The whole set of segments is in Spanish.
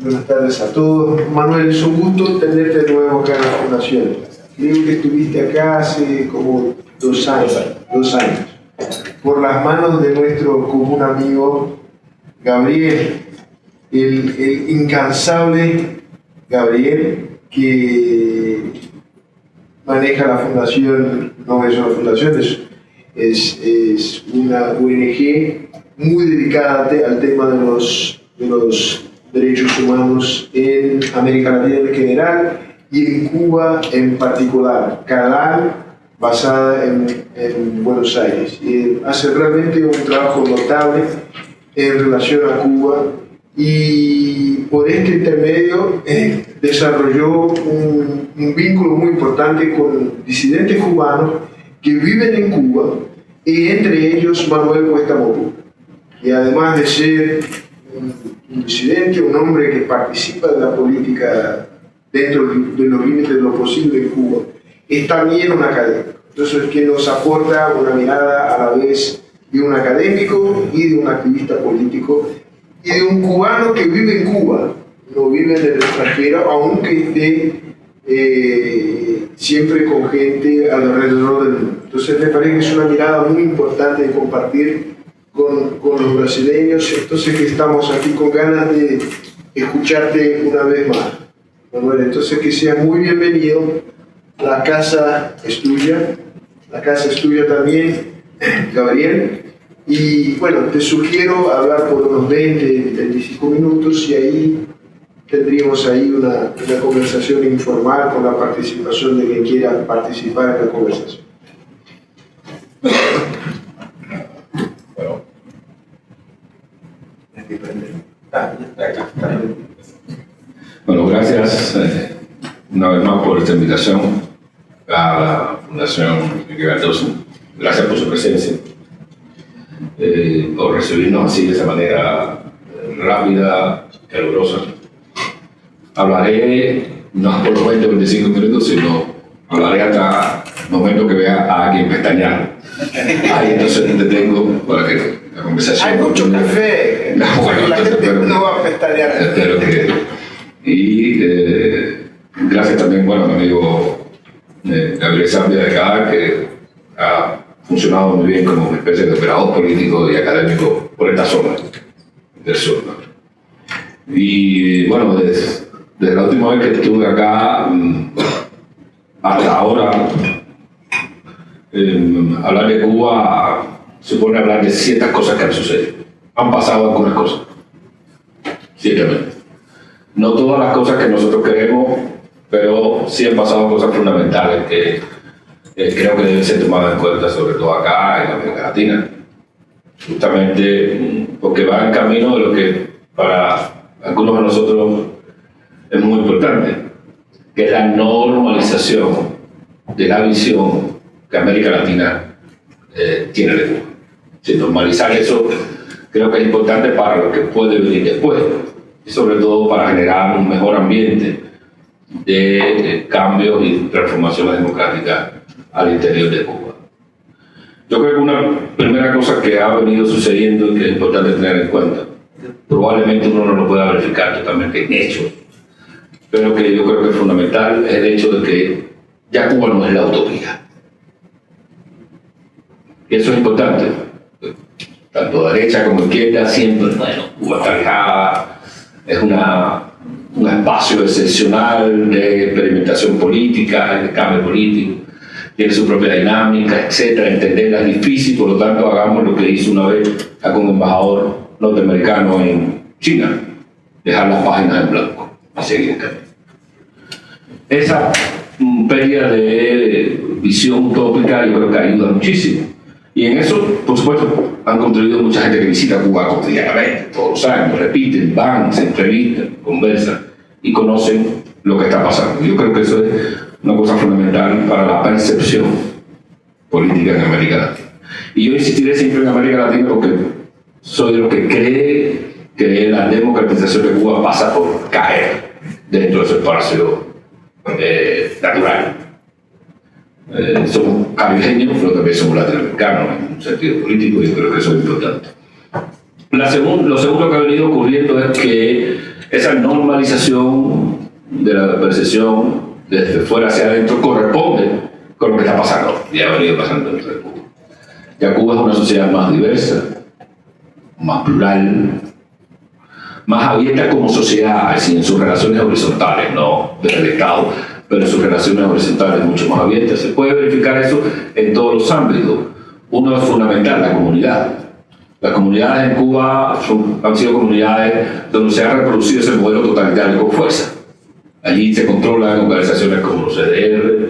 Buenas tardes a todos. Manuel, es un gusto tenerte de nuevo acá en la Fundación. Creo que estuviste acá hace como 2 años. 2 años. Por las manos de nuestro común amigo Gabriel, el incansable Gabriel, que maneja la Fundación, no es una fundación, es una ONG muy dedicada al tema de los derechos humanos en América Latina en general y en Cuba en particular. CADAL, basada en Buenos Aires. Y hace realmente un trabajo notable en relación a Cuba y por este intermedio desarrolló un vínculo muy importante con disidentes cubanos que viven en Cuba, y entre ellos Manuel Cuesta Mocú, y además de ser un disidente, un hombre que participa de la política dentro de los límites de lo posible en Cuba, es también un académico. Entonces, que nos aporta una mirada a la vez de un académico y de un activista político y de un cubano que vive en Cuba, no vive en el extranjero, aunque esté siempre con gente alrededor del mundo. Entonces, me parece que es una mirada muy importante de compartir con los brasileños. Entonces, que estamos aquí con ganas de escucharte una vez más, Manuel. Entonces, que sea muy bienvenido. La casa es tuya también, Gabriel. Y bueno, te sugiero hablar por unos 20-25 minutos y ahí tendríamos una conversación informal con la participación de quien quiera participar en la conversación. Bueno, gracias una vez más por esta invitación a la Fundación Enrique Cardoso. Gracias por su presencia, por recibirnos así de esa manera rápida, calurosa. Hablaré no por los 20 o 25 minutos, sino hablaré hasta el momento que vea a alguien pestañear. Ahí entonces te tengo para que la conversación... Hay mucho café, bueno, la gente no va a pestañear. Espero que... Y gracias también, bueno, a mi amigo Gabriel Zambia de acá, que ha funcionado muy bien como una especie de operador político y académico por esta zona del sur, ¿no? Y bueno, desde la última vez que estuve acá hasta ahora, hablar de Cuba supone hablar de ciertas cosas que han sucedido. Han pasado algunas cosas, ciertamente. No todas las cosas que nosotros queremos, pero sí han pasado cosas fundamentales que creo que deben ser tomadas en cuenta, sobre todo acá en América Latina. Justamente porque va en camino de lo que para algunos de nosotros es muy importante, que es la normalización de la visión que América Latina tiene de Cuba. Si normalizar eso creo que es importante para lo que puede venir después, y sobre todo para generar un mejor ambiente de cambios y transformaciones democráticas al interior de Cuba. Yo creo que una primera cosa que ha venido sucediendo y que es importante tener en cuenta, probablemente uno no lo pueda verificar totalmente en hechos, pero que yo creo que es fundamental, es el hecho de que ya Cuba no es la utopía. Y eso es importante. Tanto derecha como izquierda siempre, bueno, Cuba está alejada, es un espacio excepcional de experimentación política, de cambio político, tiene su propia dinámica, etc. Entenderla es difícil, por lo tanto hagamos lo que hizo una vez algún embajador norteamericano en China, dejar las páginas en blanco y seguir el camino. Esa pérdida de visión utópica yo creo que ayuda muchísimo. Y en eso, por supuesto, han contribuido mucha gente que visita Cuba cotidianamente, todos los años, repiten, van, se entrevistan, conversan y conocen lo que está pasando. Yo creo que eso es una cosa fundamental para la percepción política en América Latina. Y yo insistiré siempre en América Latina porque soy de los que cree que la democratización de Cuba pasa por caer dentro de su espacio natural. Somos caribeños, pero también somos latinoamericanos en un sentido político, y yo creo que eso es importante. Lo segundo que ha venido ocurriendo es que esa normalización de la percepción desde fuera hacia adentro corresponde con lo que está pasando y ha venido pasando dentro de Cuba. Ya Cuba es una sociedad más diversa, más plural, más abierta como sociedad, así en sus relaciones horizontales, no desde el Estado, pero en sus relaciones horizontales mucho más abiertas. Se puede verificar eso en todos los ámbitos. Uno es fundamental, la comunidad. Las comunidades en Cuba han sido comunidades donde se ha reproducido ese modelo totalitario con fuerza. Allí se controlan organizaciones como los CDR,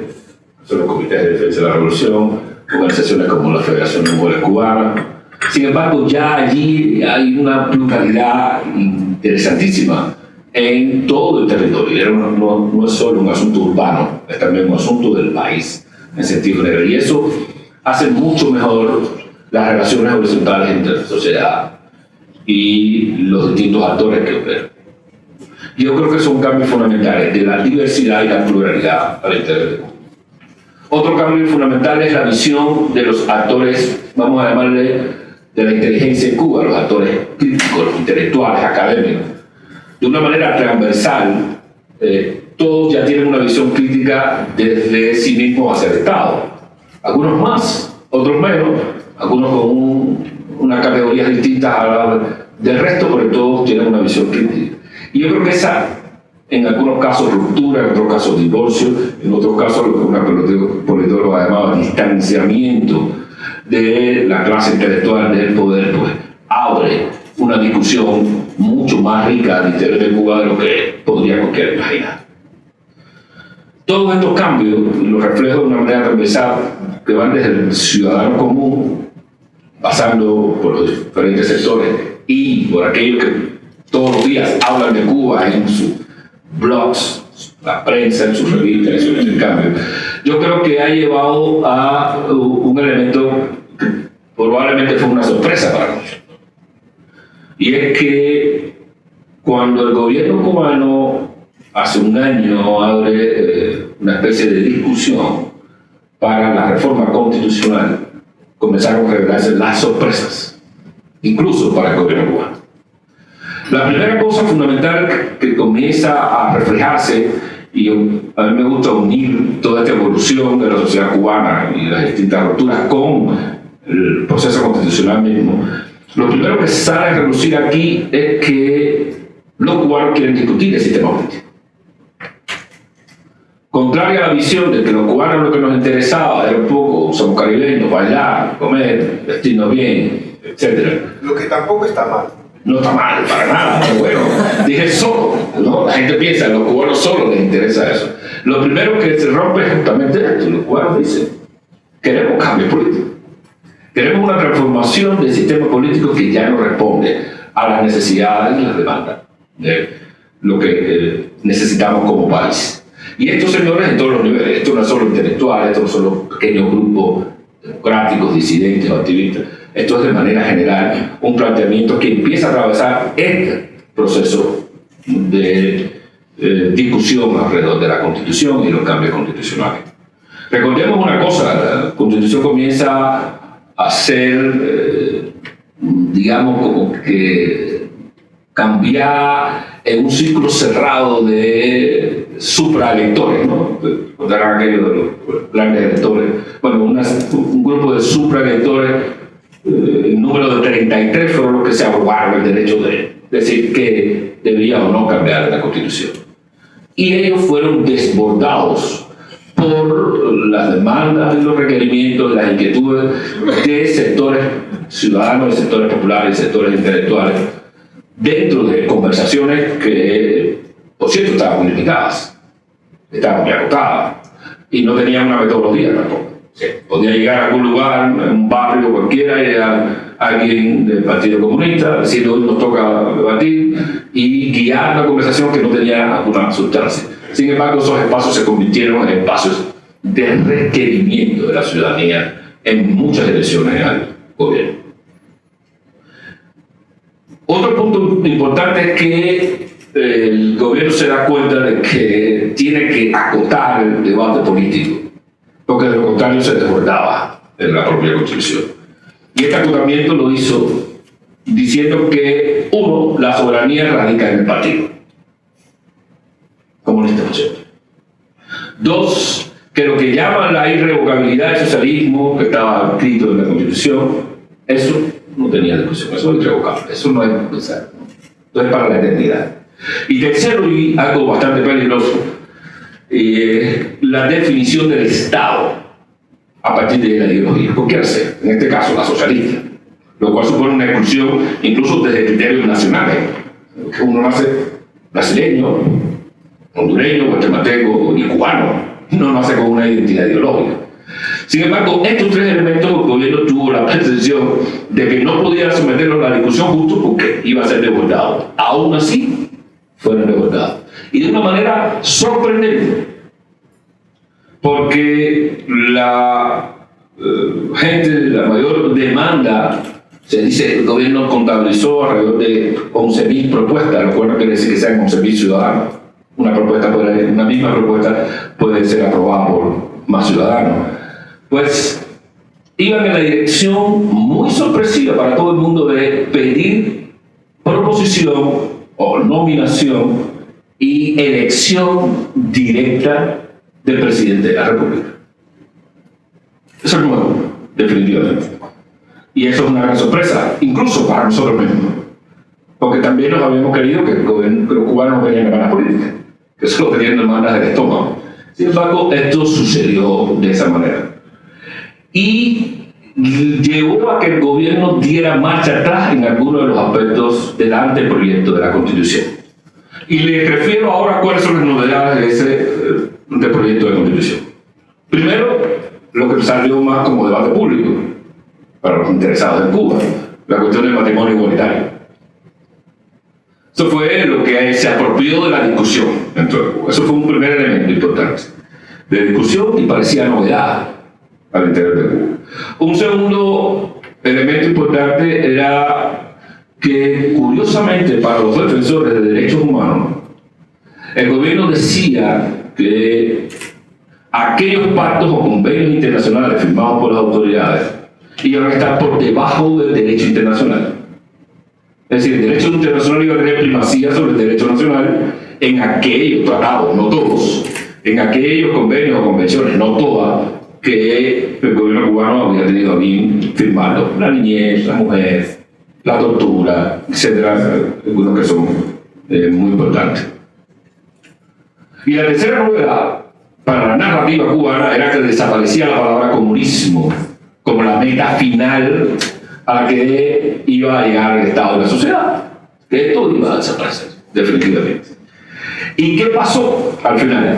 son los Comités de Defensa de la Revolución, organizaciones como la Federación de Mujeres Cubanas. Sin embargo, ya allí hay una pluralidad interesantísima en todo el territorio. No es solo un asunto urbano, es también un asunto del país en sentido general. Y eso hace mucho mejor las relaciones horizontales entre la sociedad y los distintos actores que operan. Yo creo que son cambios fundamentales de la diversidad y la pluralidad al interior de Cuba. Otro cambio fundamental es la visión de los actores, vamos a llamarle, de la inteligencia en Cuba, los actores críticos, los intelectuales, académicos. De una manera transversal, todos ya tienen una visión crítica desde sí mismos hacia el Estado. Algunos más, otros menos, algunos con unas categorías distintas a la del resto, pero todos tienen una visión crítica. Y yo creo que esa, en algunos casos ruptura, en otros casos divorcio, en otros casos lo que una politóloga llamaba distanciamiento de la clase intelectual del poder, pues abre una discusión mucho más rica al interior de Cuba de lo que podría cualquiera imaginar. Todos estos cambios los reflejo de una manera transversal que van desde el ciudadano común, pasando por los diferentes sectores y por aquellos que todos los días hablan de Cuba en sus blogs, la prensa, en sus revistas, en sus intercambios. Yo creo que ha llevado a un elemento que probablemente fue una sorpresa para muchos. Y es que cuando el gobierno cubano hace un año abre una especie de discusión para la reforma constitucional, comenzaron a revelarse las sorpresas, incluso para el gobierno cubano. La primera cosa fundamental que comienza a reflejarse, y a mí me gusta unir toda esta evolución de la sociedad cubana y las distintas rupturas con el proceso constitucional mismo, lo primero que sale a relucir aquí es que los cubanos quieren discutir el sistema político. Contrario a la visión de que los cubanos lo que nos interesaba era un poco, somos caribeños, bailar, comer, vestirnos bien, etc. Lo que tampoco está mal. No está mal, para nada, pero bueno, dije solo, ¿no? La gente piensa, a los cubanos solo les interesa eso. Lo primero que se rompe es justamente esto, los cubanos dicen, queremos cambio político. Queremos una transformación del sistema político que ya no responde a las necesidades y las demandas de lo que necesitamos como país. Y estos señores en todos los niveles, esto no es solo intelectual, esto no son los pequeños grupos democráticos, disidentes o activistas, esto es de manera general un planteamiento que empieza a atravesar este proceso de discusión alrededor de la Constitución y los cambios constitucionales. Recordemos una cosa, la Constitución comienza a ser, digamos, como que cambiar en un círculo cerrado de supraelectores, ¿no? Contarán aquello de los planes electores. Bueno, un grupo de supraelectores, el número de 33 fueron los que se abogaron el derecho de decir que debía o no cambiar la Constitución. Y ellos fueron desbordados por las demandas y los requerimientos, las inquietudes de sectores ciudadanos, de sectores populares, de sectores intelectuales, dentro de conversaciones que, por cierto, estaban muy limitadas, estaban muy acotadas y no tenían una metodología tampoco. Sí, podía llegar a algún lugar, en un barrio cualquiera, y a alguien del Partido Comunista, diciendo hoy nos toca debatir y guiar una conversación que no tenía alguna sustancia. Sin embargo, esos espacios se convirtieron en espacios de requerimiento de la ciudadanía en muchas elecciones al gobierno. Otro punto importante es que el gobierno se da cuenta de que tiene que acotar el debate político, porque de lo contrario se desbordaba en la propia Constitución. Y este acotamiento lo hizo diciendo que, uno, la soberanía radica en el partido. comunista por siempre. Dos, que lo que llaman la irrevocabilidad del socialismo, que estaba escrito en la Constitución, eso no tenía discusión, eso es irrevocable, eso no es, o sea, no es para la eternidad. Y tercero, y algo bastante peligroso, la definición del Estado a partir de la ideología, cualquiera sea, en este caso la socialista, lo cual supone una exclusión incluso desde criterios nacionales, que uno nace brasileño, hondureño, guatemalteco y cubano, no nace con una identidad ideológica. Sin embargo, estos tres elementos el gobierno tuvo la percepción de que no podía someterlos a la discusión justo porque iba a ser desbordado. Aún así, fueron desbordados. Y de una manera sorprendente, porque la gente, la mayor demanda, se dice, el gobierno contabilizó alrededor de 11.000 propuestas, lo cual no quiere decir que sean 11.000 ciudadanos. Una misma propuesta puede ser aprobada por más ciudadanos. Pues iban en la dirección muy sorpresiva para todo el mundo de pedir proposición o nominación y elección directa del presidente de la República. Eso es nuevo, definitivamente. Y eso es una gran sorpresa, incluso para nosotros mismos. Porque también nos habíamos querido que los cubanos venían a ganar política, que solo tenían demandas del estómago. Sin embargo, esto sucedió de esa manera. Y llevó a que el gobierno diera marcha atrás en algunos de los aspectos del anteproyecto de la Constitución. Y les refiero ahora a cuáles son las novedades de ese anteproyecto de la Constitución. Primero, lo que salió más como debate público para los interesados en Cuba, la cuestión del matrimonio igualitario. Eso fue lo que se apropió de la discusión dentro de Cuba. Eso fue un primer elemento importante de discusión y parecía novedad al interior de Cuba. Un segundo elemento importante era que, curiosamente, para los defensores de derechos humanos, el gobierno decía que aquellos pactos o convenios internacionales firmados por las autoridades iban a estar por debajo del derecho internacional. Es decir, el derecho internacional iba a tener primacía sobre el derecho nacional en aquellos tratados, no todos, en aquellos convenios o convenciones, no todas, que el gobierno cubano había tenido a bien firmarlo. La niñez, la mujer, la tortura, etcétera, algunos que son muy importantes. Y la tercera novedad para la narrativa cubana era que desaparecía la palabra comunismo como la meta final a la que iba a llegar el Estado de la sociedad. Que esto iba a desaparecer, definitivamente. ¿Y qué pasó al final?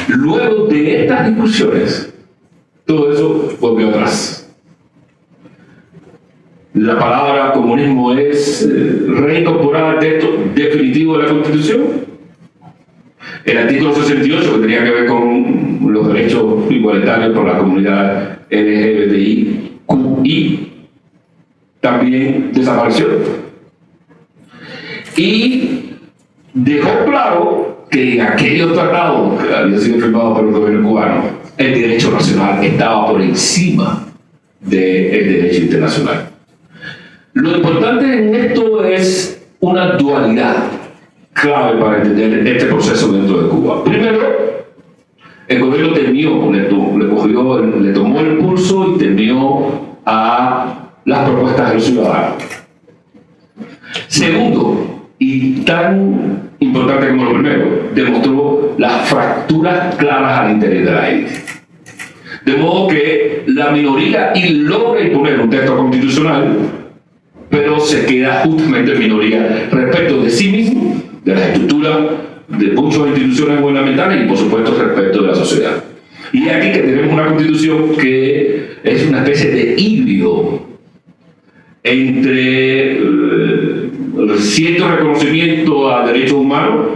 Luego de estas discusiones, todo eso volvió atrás. La palabra comunismo es reincorporada al texto definitivo de la Constitución. El artículo 68, que tenía que ver con los derechos igualitarios por la comunidad LGBTIQI, también desapareció. Y dejó claro que en aquellos tratados que habían sido firmados por el gobierno cubano, el derecho nacional estaba por encima del derecho internacional. Lo importante en esto es una dualidad clave para entender este proceso dentro de Cuba. Primero, el gobierno le tomó el pulso y temió a las propuestas de los ciudadanos. Segundo, y tan importante como lo primero, demostró las fracturas claras al interior de la élite. De modo que la minoría logra imponer un texto constitucional, pero se queda justamente en minoría respecto de sí mismo, de la estructura de muchas instituciones gubernamentales y, por supuesto, respecto de la sociedad. Y aquí que tenemos una constitución que es una especie de híbrido entre cierto reconocimiento a derechos humanos,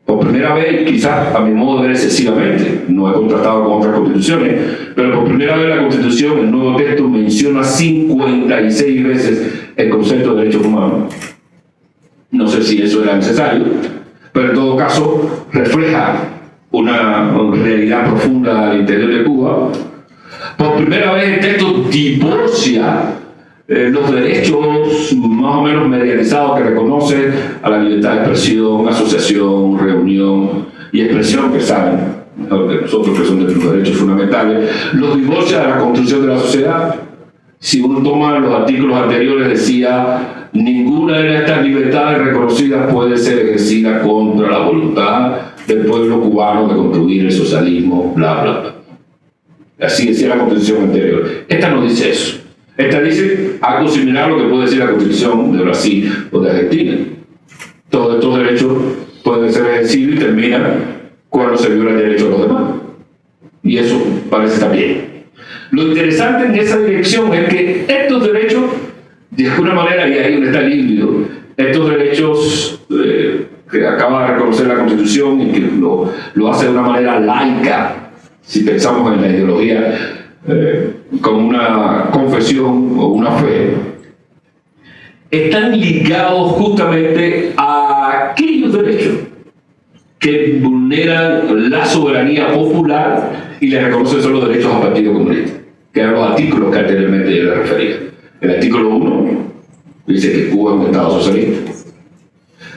por primera vez, quizás a mi modo de ver excesivamente, no he contrastado con otras constituciones, pero por primera vez la Constitución, el nuevo texto, menciona 56 veces el concepto de derechos humanos. No sé si eso era necesario, pero en todo caso refleja una realidad profunda al interior de Cuba. Por primera vez el texto divorcia los derechos más o menos mediatizados que reconoce a la libertad de expresión, asociación, reunión y expresión, que saben mejor que nosotros que son de los derechos fundamentales, los divorcia de la construcción de la sociedad. Si uno toma los artículos anteriores, decía: ninguna de estas libertades reconocidas puede ser ejercida contra la voluntad del pueblo cubano de construir el socialismo, bla, bla, bla. Así decía la Constitución anterior. Esta no dice eso. Esta dice algo similar a lo que puede decir la Constitución de Brasil o de Argentina. Todos estos derechos pueden ser ejercidos y terminan cuando se viola el derecho de los demás. Y eso parece estar bien. Lo interesante en esa dirección es que estos derechos, de alguna manera, y ahí está el híbrido, estos derechos que acaba de reconocer la Constitución y que lo hace de una manera laica, si pensamos en la ideología, como una confesión o una fe, están ligados justamente a aquellos derechos que vulneran la soberanía popular y le reconocen solo derechos al Partido Comunista, que eran los artículos que anteriormente yo le refería. El artículo 1 dice que Cuba es un Estado socialista.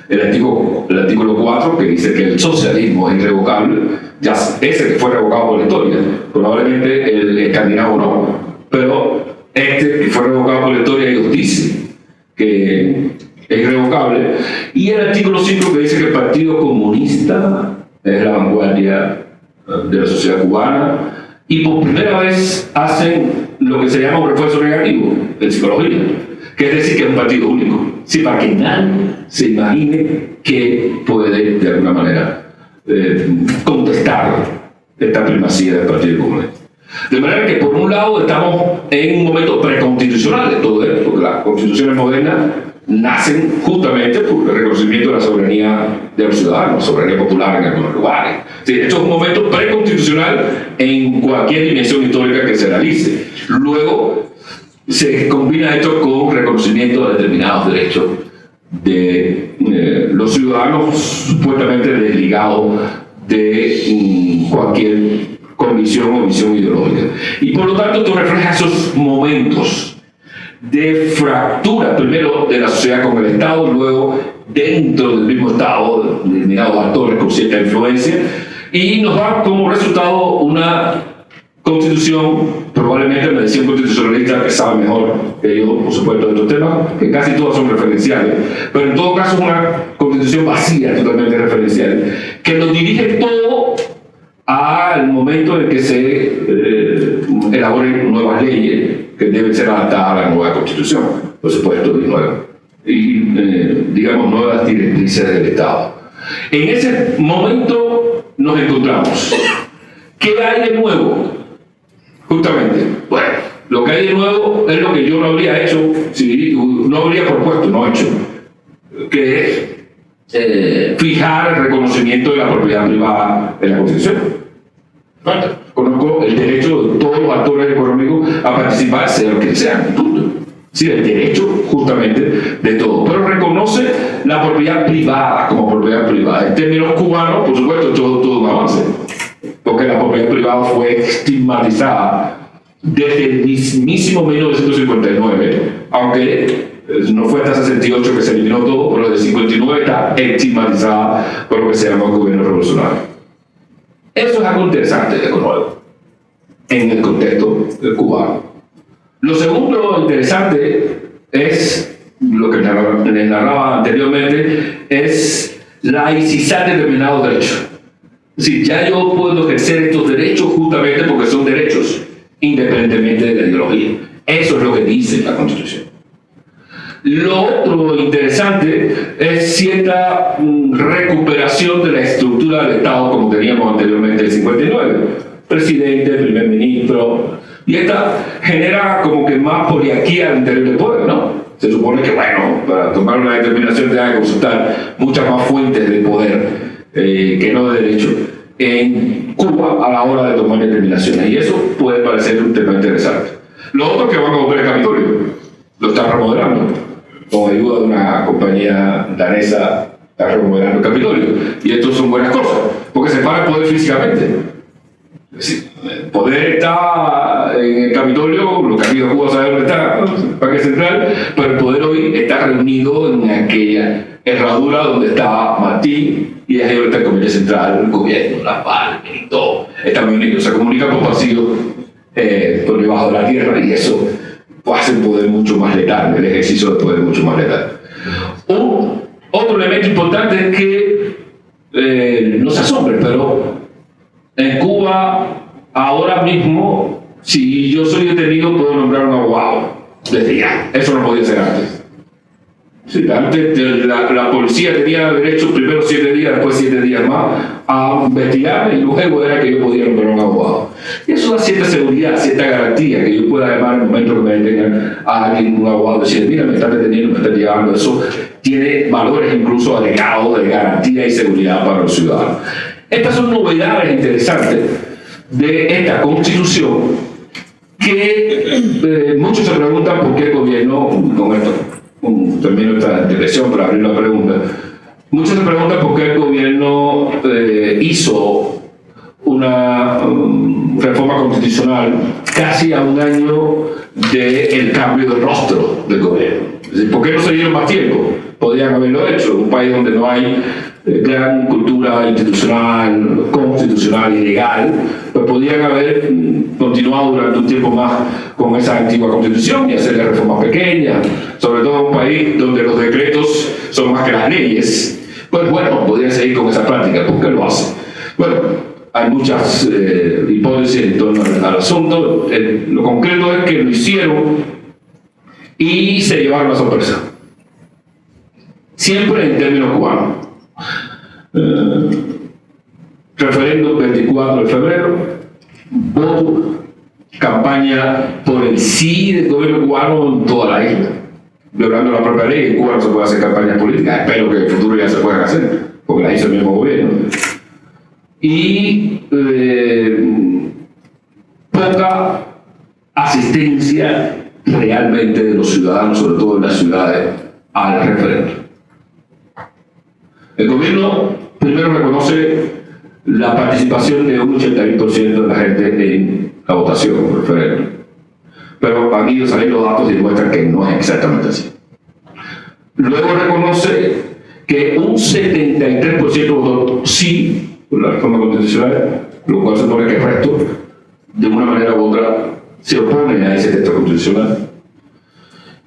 El artículo 4, que dice que el socialismo es irrevocable, ya ese que fue revocado por la historia, probablemente el escandinavo no, pero este que fue revocado por la historia, ellos dicen que es irrevocable. Y el artículo 5, que dice que el Partido Comunista es la vanguardia de la sociedad cubana, y por primera vez hacen lo que se llama un refuerzo negativo en psicología, que es decir que es un partido único, sí, para que nadie se imagine que puede de alguna manera contestar esta primacía del Partido Comunista. De manera que por un lado estamos en un momento preconstitucional de todo esto, porque las constituciones modernas nacen justamente por el reconocimiento de la soberanía de los ciudadanos, soberanía popular en algunos lugares. Sí, esto es un momento preconstitucional en cualquier dimensión histórica que se realice. Luego se combina esto con reconocimiento de determinados derechos de los ciudadanos supuestamente desligados de cualquier convicción o visión ideológica. Y por lo tanto esto refleja esos momentos de fractura, primero de la sociedad con el Estado, luego dentro del mismo Estado, determinados actores con cierta influencia, y nos da como resultado una constitución, probablemente me decía un constitucionalista que sabe mejor que yo, por supuesto, de estos temas, que casi todas son referenciales, pero en todo caso es una constitución vacía, totalmente referencial, que nos dirige todo al momento en que se elaboren nuevas leyes que deben ser adaptadas a la nueva constitución, por supuesto, digamos, nuevas directrices del Estado. En ese momento nos encontramos. ¿Qué hay de nuevo? Justamente, bueno, lo que hay de nuevo es lo que yo no habría hecho, no habría propuesto, no hecho, que es fijar el reconocimiento de la propiedad privada en la Constitución. Conozco el derecho de todos los actores económicos a participar, sea lo que sean, punto. Sí, el derecho justamente de todo, pero reconoce la propiedad privada como propiedad privada. En términos cubanos, por supuesto, todo un avance, porque la propiedad privada fue estigmatizada desde el mismísimo 1959, aunque no fue hasta 68 que se eliminó todo, pero desde 59 está estigmatizada por lo que se llama el gobierno revolucionario. Eso es algo interesante, de nuevo, en el contexto cubano. Lo segundo interesante es, lo que les narraba anteriormente, es laicizar determinados derechos. Es decir, ya yo puedo ejercer estos derechos justamente porque son derechos, independientemente de la ideología. Eso es lo que dice la Constitución. Lo otro interesante es cierta recuperación de la estructura del Estado como teníamos anteriormente en el 59. Presidente, primer ministro, y esta genera como que más poliarquía al interior del poder, ¿no? Se supone que, bueno, para tomar una determinación te hay que consultar muchas más fuentes de poder que no de derecho en Cuba a la hora de tomar determinaciones, y eso puede parecer un tema interesante. Lo otro es que van a volver el Capitolio, lo están remodelando, con ayuda de una compañía danesa, está remodelando el Capitolio, y esto son buenas cosas, porque se para el poder físicamente. Es decir, El poder está en el Capitolio, lo que ha ido a Cuba sabe dónde está, ¿no? El Parque Central, pero el poder hoy está reunido en aquella herradura donde está Martí, y es ahí donde está el Comité Central, el gobierno, la PAL, y todo. Están unidos, se comunican por pasillos por debajo de la tierra, y eso hace el poder mucho más letal, el ejercicio del poder mucho más letal. Otro elemento importante es que no se asombren, pero en Cuba ahora mismo, si yo soy detenido, puedo nombrar un abogado desde ya. Eso no podía ser antes. Sí, antes la policía tenía derecho primero 7 días, después 7 días más a investigar, y luego era que yo podía nombrar un abogado. Y eso da cierta seguridad, cierta garantía, que yo pueda llamar en el momento que me detengan a alguien, un abogado, decir, mira, me están deteniendo, me están llevando. Eso tiene valores incluso agregados de garantía y seguridad para los ciudadanos. Estas son novedades interesantes de esta Constitución que muchos se preguntan por qué el gobierno, con esto termino esta dirección para abrir la pregunta, muchos se preguntan por qué el gobierno hizo una reforma constitucional casi a un año del cambio de rostro del gobierno. Es decir, ¿por qué no se dieron más tiempo? Podrían haberlo hecho. Un país donde no hay gran cultura institucional, constitucional y legal, pues podrían haber continuado durante un tiempo más con esa antigua constitución y hacer reformas pequeñas, sobre todo en un país donde los decretos son más que las leyes. Pues bueno, podrían seguir con esa práctica. ¿Por qué lo hacen? Bueno, hay muchas hipótesis en torno al asunto. Lo concreto es que lo hicieron y se llevaron la sorpresa. Siempre en términos cubanos. Referendo 24 de febrero, voto, campaña por el sí del gobierno cubano en toda la isla. Violando la propia ley, en Cuba no se puede hacer campañas políticas, espero que en el futuro ya se puedan hacer, porque la hizo el mismo gobierno. Y poca asistencia realmente de los ciudadanos, sobre todo en las ciudades, al referendo. El gobierno primero reconoce la participación de un 81% de la gente en la votación, el referendo. Pero han ido saliendo los datos y demuestran que no es exactamente así. Luego reconoce que un 73% votó sí por la reforma constitucional, lo cual supone que el resto, de una manera u otra, se opone a ese texto constitucional.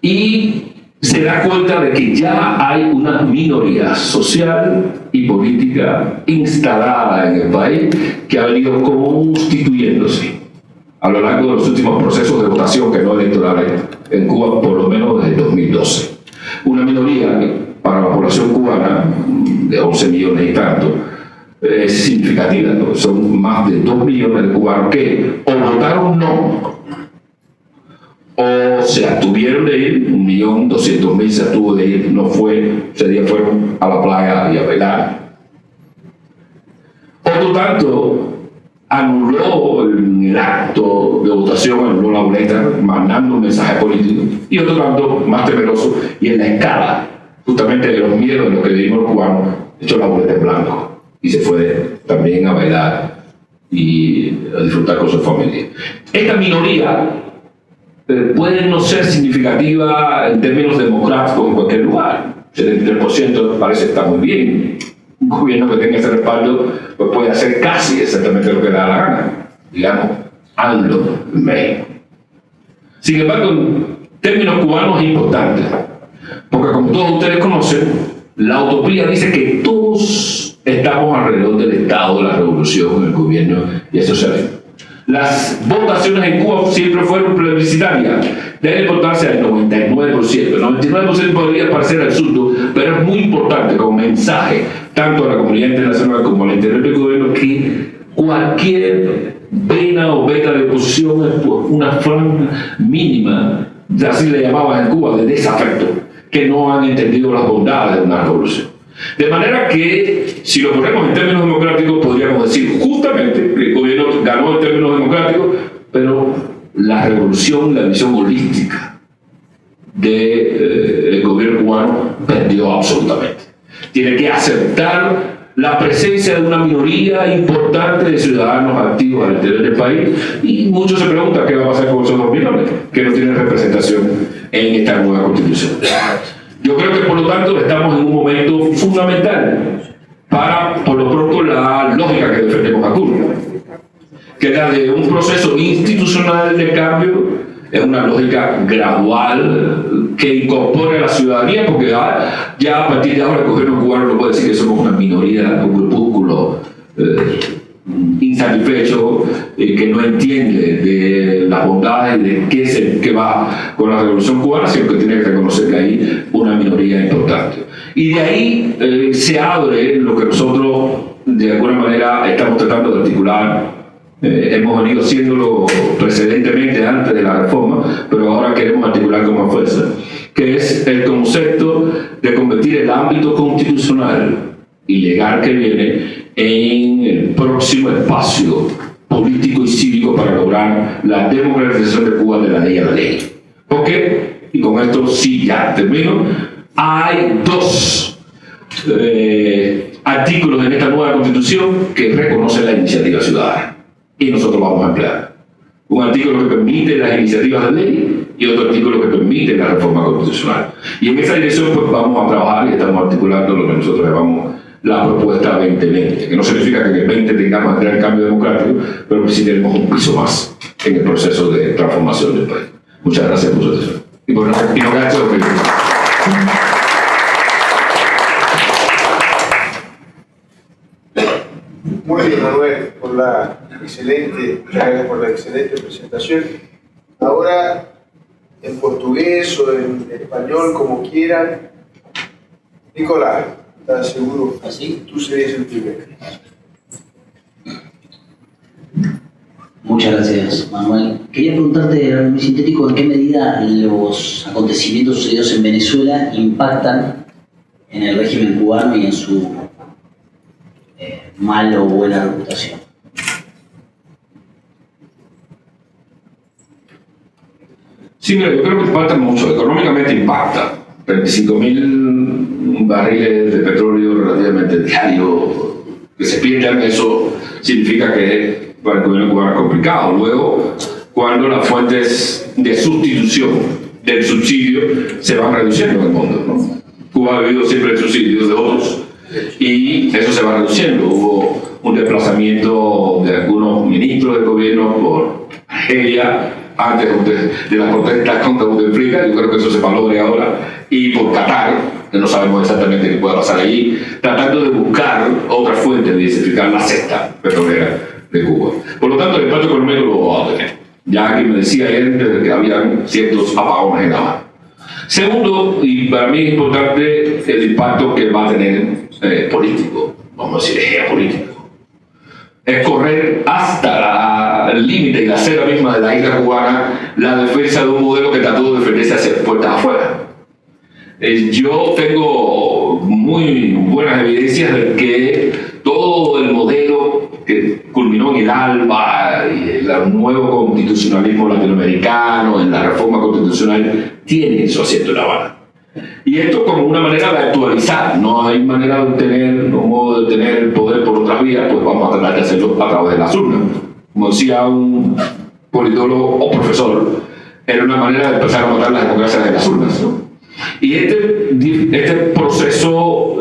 Y se da cuenta de que ya hay una minoría social y política instalada en el país que ha venido constituyéndose a lo largo de los últimos procesos de votación que no electorales en Cuba, por lo menos desde 2012. Una minoría que para la población cubana, de 11 millones y tanto, es significativa, ¿no? Son más de 2 millones de cubanos que o votaron no, o se abstuvieron de ir. 1.200.000 se abstuvo de ir, no fue, ese día fueron a la playa y a bailar. Otro tanto anuló el acto de votación, anuló la boleta, mandando un mensaje político, y otro tanto más temeroso, y en la escala justamente de los miedos de los que vivimos los cubanos, echó la boleta en blanco y se fue también a bailar y a disfrutar con su familia. Esta minoría puede no ser significativa en términos democráticos en cualquier lugar. 73% parece estar muy bien. Un gobierno que tenga ese respaldo pues puede hacer casi exactamente lo que le da la gana. Digamos, AMLO en México. Sin embargo, en términos cubanos es importante, porque como todos ustedes conocen, la utopía dice que todos estamos alrededor del Estado, de la revolución, el gobierno y el socialismo. Las votaciones en Cuba siempre fueron plebiscitarias, de importancia del 99%. El 99% podría parecer absurdo, pero es muy importante como mensaje, tanto a la comunidad internacional como al interior del gobierno, que cualquier vena o beta de oposición es una franja mínima, así le llamaban en Cuba, de desafecto, que no han entendido las bondades de una revolución. De manera que, si lo ponemos en términos democráticos, podríamos decir justamente que el gobierno ganó en términos democráticos, pero la revolución, la visión holística del gobierno cubano perdió absolutamente. Tiene que aceptar la presencia de una minoría importante de ciudadanos activos al interior del país, y muchos se preguntan qué va a pasar con esos 2 millones que no tienen representación en esta nueva constitución. Yo creo que por lo tanto estamos en un momento fundamental para, por lo pronto, la lógica que defendemos a Cuba, que es la de un proceso institucional de cambio. Es una lógica gradual que incorpore a la ciudadanía, porque ya a partir de ahora el gobierno cubano no puede decir que somos una minoría, un grupúsculo insatisfecho, que no entiende de las bondades de qué es el que va con la revolución cubana, sino que tiene que reconocer que hay una minoría importante. Y de ahí se abre lo que nosotros de alguna manera estamos tratando de articular. Hemos venido haciéndolo precedentemente antes de la reforma, pero ahora queremos articular con más fuerza, que es el concepto de convertir el ámbito constitucional y legal que viene en el próximo espacio político y cívico para lograr la democratización de Cuba de la ley a la ley. Porque, y con esto sí ya termino, hay 2 artículos en esta nueva constitución que reconocen la iniciativa ciudadana. Y nosotros vamos a emplear un artículo que permite las iniciativas de ley y otro artículo que permite la reforma constitucional. Y en esa dirección pues vamos a trabajar y estamos articulando lo que nosotros llamamos la propuesta 2020, que no significa que en el 20 tengamos que tener cambio democrático, pero que sí tenemos un piso más en el proceso de transformación del país. Muchas gracias por su atención. Y por gracias a ustedes. Muy bien, Manuel, muchas gracias por la excelente presentación. Ahora, en portugués o en español, como quieran. Nicolás, ¿estás seguro? ¿Así? Tú serías el primero. Muchas gracias, Manuel. Quería preguntarte, muy sintético, ¿en qué medida los acontecimientos sucedidos en Venezuela impactan en el régimen cubano y en su mala o buena reputación? Sí, mira, yo creo que impacta mucho. Económicamente impacta. 25.000 barriles de petróleo relativamente diario que se pierdan, eso significa que para el gobierno cubano es complicado. Luego, cuando las fuentes de sustitución del subsidio se van reduciendo en el mundo, ¿no? Cuba ha vivido siempre el subsidio de otros y eso se va reduciendo. Hubo un desplazamiento de algunos ministros del gobierno por Argelia antes de las protestas contra Bouteflika. Yo creo que eso se valore ahora, y por Qatar, que no sabemos exactamente qué puede pasar allí, tratando de buscar otra fuente de diversificar la cesta petrolera de Cuba. Por lo tanto, el impacto económico lo va a tener. Ya que me decía ayer que habían ciertos apagones en La Habana. Segundo, y para mí es importante, el impacto que va a tener político, vamos a decir geopolítico. Es correr hasta el límite y la acera misma de la isla cubana la defensa de un modelo que trató de defenderse hacia puertas afuera. Yo tengo muy buenas evidencias de que todo el modelo que culminó en el ALBA y el nuevo constitucionalismo latinoamericano, en la reforma constitucional, tiene su asiento en La Habana. Y esto como una manera de actualizar, no hay manera de obtener, un modo de obtener el poder por otras vías, pues vamos a tratar de hacerlo a través de las urnas. Como decía un politólogo o profesor, era una manera de empezar a matar la democracia de las urnas, ¿no? Y este proceso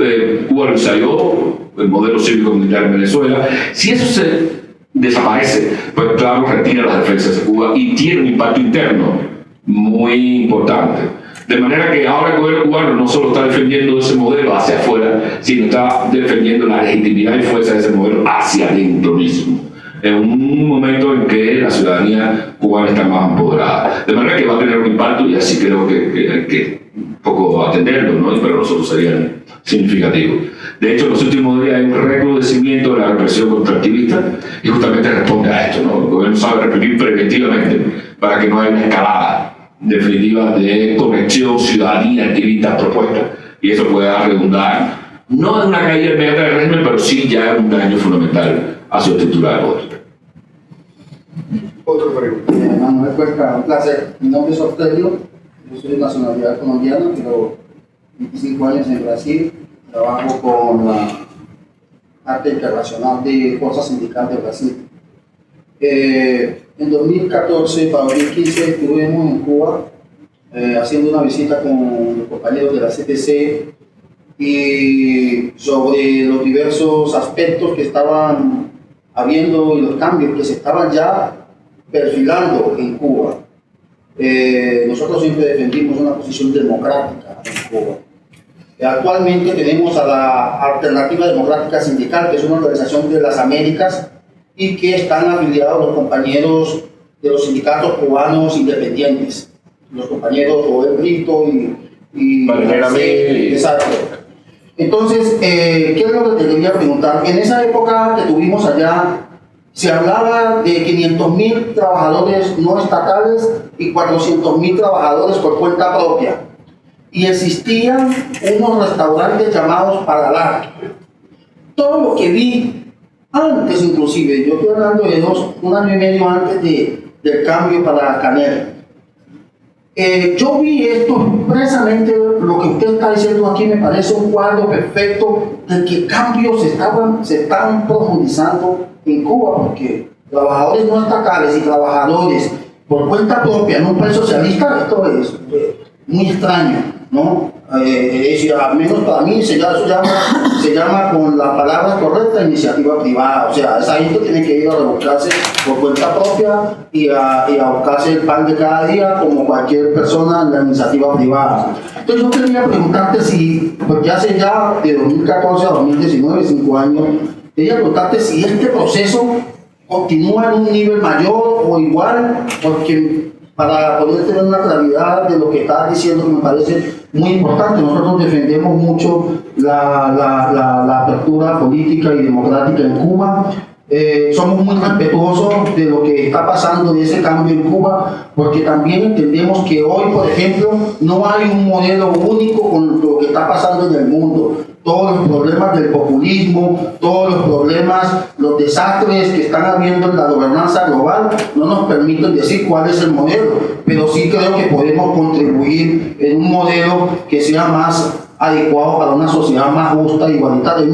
Cuba lo ensayó, el modelo cívico-militar en Venezuela. Si eso se desaparece, pues claro, retira las defensas de Cuba y tiene un impacto interno muy importante. De manera que ahora el gobierno cubano no solo está defendiendo ese modelo hacia afuera, sino está defendiendo la legitimidad y fuerza de ese modelo hacia adentro mismo, en un momento en que la ciudadanía cubana está más empoderada. De manera que va a tener un impacto, y así creo que hay que un poco atenderlo, ¿no? Y para nosotros sería significativo. De hecho, en los últimos días hay un recrudecimiento de la represión contra activistas, y justamente responde a esto, ¿no? El gobierno sabe reprimir preventivamente para que no haya una escalada definitiva de conexión ciudadanía, activistas, propuestas, y eso puede redundar no en una caída inmediata del régimen, pero sí ya en un daño fundamental hacia el titular del voto. Otra pregunta. Manuel Cuenca, un placer. Mi nombre es Ortelio, yo soy de nacionalidad colombiana, pero 25 años en Brasil, trabajo con la Arte Internacional de Fuerza Sindical de Brasil. En 2014 para 2015 estuvimos en Cuba haciendo una visita con los compañeros de la CTC y sobre los diversos aspectos que estaban habiendo y los cambios que se estaban ya perfilando en Cuba. Nosotros siempre defendimos una posición democrática en Cuba. Actualmente tenemos a la Alternativa Democrática Sindical, que es una organización de las Américas y que están afiliados los compañeros de los sindicatos cubanos independientes, los compañeros Joel Brito y exacto. Entonces, ¿qué es lo que te quería preguntar? En esa época que tuvimos allá, se hablaba de 500.000 trabajadores no estatales y 400.000 trabajadores por cuenta propia. Y existían unos restaurantes llamados Paralar. Todo lo que vi antes, inclusive, yo estoy hablando de un año y medio antes del cambio para Canel. Yo vi esto, precisamente lo que usted está diciendo aquí me parece un cuadro perfecto de que cambios se están profundizando en Cuba, porque trabajadores no estatales y trabajadores por cuenta propia en un país socialista, esto es muy extraño, ¿no? Al menos para mí se llama con la palabra correcta iniciativa privada. O sea, esa gente tiene que ir a rebuscarse por cuenta propia y a buscarse el pan de cada día como cualquier persona en la iniciativa privada. Entonces yo quería preguntarte si, porque hace ya de 2014 a 2019, 5 años, quería preguntarte si este proceso continúa en un nivel mayor o igual, porque para poder tener una claridad de lo que estás diciendo, que me parece muy importante. Nosotros defendemos mucho la apertura política y democrática en Cuba. Somos muy respetuosos de lo que está pasando, de ese cambio en Cuba, porque también entendemos que hoy, por ejemplo, no hay un modelo único con lo que está pasando en el mundo. Todos los problemas del populismo, todos los problemas, los desastres que están habiendo en la gobernanza global no nos permiten decir cuál es el modelo, pero sí creo que podemos contribuir en un modelo que sea más adecuado para una sociedad más justa, igualitaria,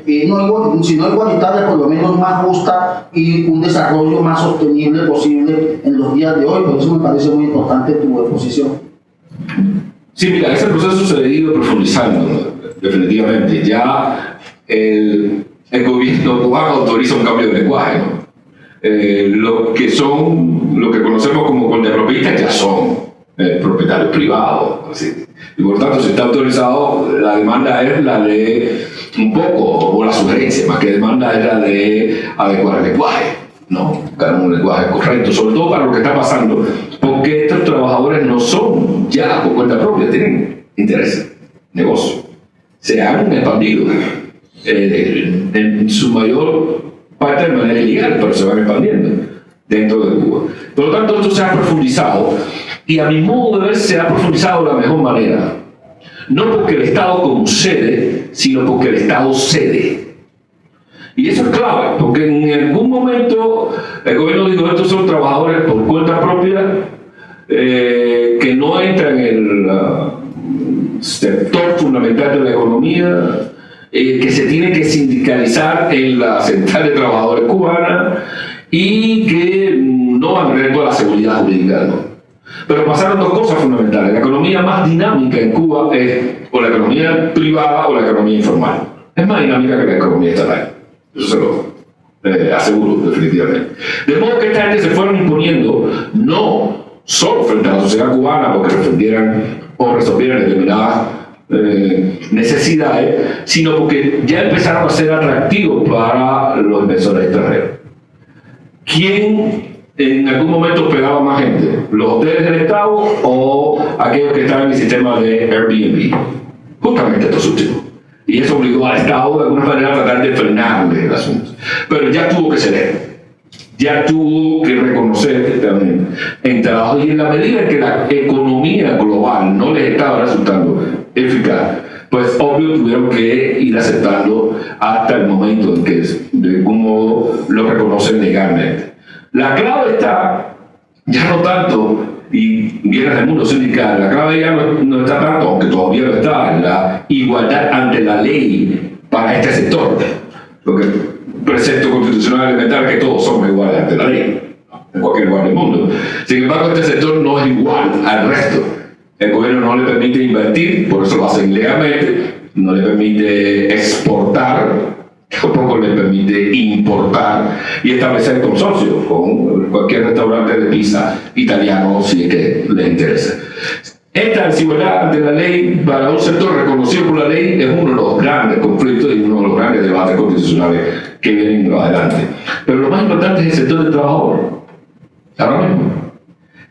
si no igualitaria, por lo menos más justa y un desarrollo más sostenible posible en los días de hoy. Por eso me parece muy importante tu exposición. Sí, mira, ese proceso se ha ido profundizando, definitivamente. Ya el gobierno cubano autoriza un cambio de lenguaje, ¿no? Lo que conocemos como coldepropistas ya son propietarios privados, así. Y por tanto, si está autorizado, la demanda es la de un poco, o la sugerencia, más que demanda es la de adecuar el lenguaje, ¿no? Buscar un lenguaje correcto, sobre todo para lo que está pasando, porque estos trabajadores no son ya por cuenta propia, tienen intereses, negocios, se han expandido en su mayor parte de manera ilegal, pero se van expandiendo dentro de Cuba. Por lo tanto, esto se ha profundizado, y a mi modo de ver se ha profundizado de la mejor manera. No porque el Estado concede, sino porque el Estado cede. Y eso es clave, porque en algún momento el gobierno dijo: estos son trabajadores por cuenta propia, que no entran en el sector fundamental de la economía, que se tiene que sindicalizar en la Central de Trabajadores Cubana y que no van a tener toda la seguridad jurídica, ¿no? Pero pasaron dos cosas fundamentales. La economía más dinámica en Cuba es o la economía privada o la economía informal. Es más dinámica que la economía estatal. Eso se lo aseguro definitivamente. De modo que esta gente se fueron imponiendo no solo frente a la sociedad cubana porque defendieran o resolvieran determinadas necesidades, sino porque ya empezaron a ser atractivos para los inversores extranjeros. ¿Quién en algún momento hospedaba más gente? ¿Los hoteles del Estado o aquellos que estaban en el sistema de Airbnb? Justamente estos últimos. Y eso obligó al Estado de alguna manera a tratar de frenarle el asunto. Pero ya tuvo que ceder. Ya tuvo que reconocer que estaban en trabajo. Y en la medida en que la economía global no les estaba resultando eficaz, pues obvio tuvieron que ir aceptando hasta el momento en que de algún modo lo reconocen legalmente. La clave está, ya no tanto, y viene del mundo sindical, la clave ya no está tanto, aunque todavía lo está, en la igualdad ante la ley para este sector. Porque el precepto constitucional elemental es que todos somos iguales ante la ley, en cualquier lugar del mundo. Sin embargo, este sector no es igual al resto. El gobierno no le permite invertir, por eso lo hace ilegalmente, no le permite exportar, tampoco le permite importar y establecer consorcios con cualquier restaurante de pizza italiano si es que le interesa. Esta desigualdad ante la ley para un sector reconocido por la ley es uno de los grandes conflictos y uno de los grandes debates constitucionales que vienen adelante. Pero lo más importante es el sector del trabajador, ahora mismo,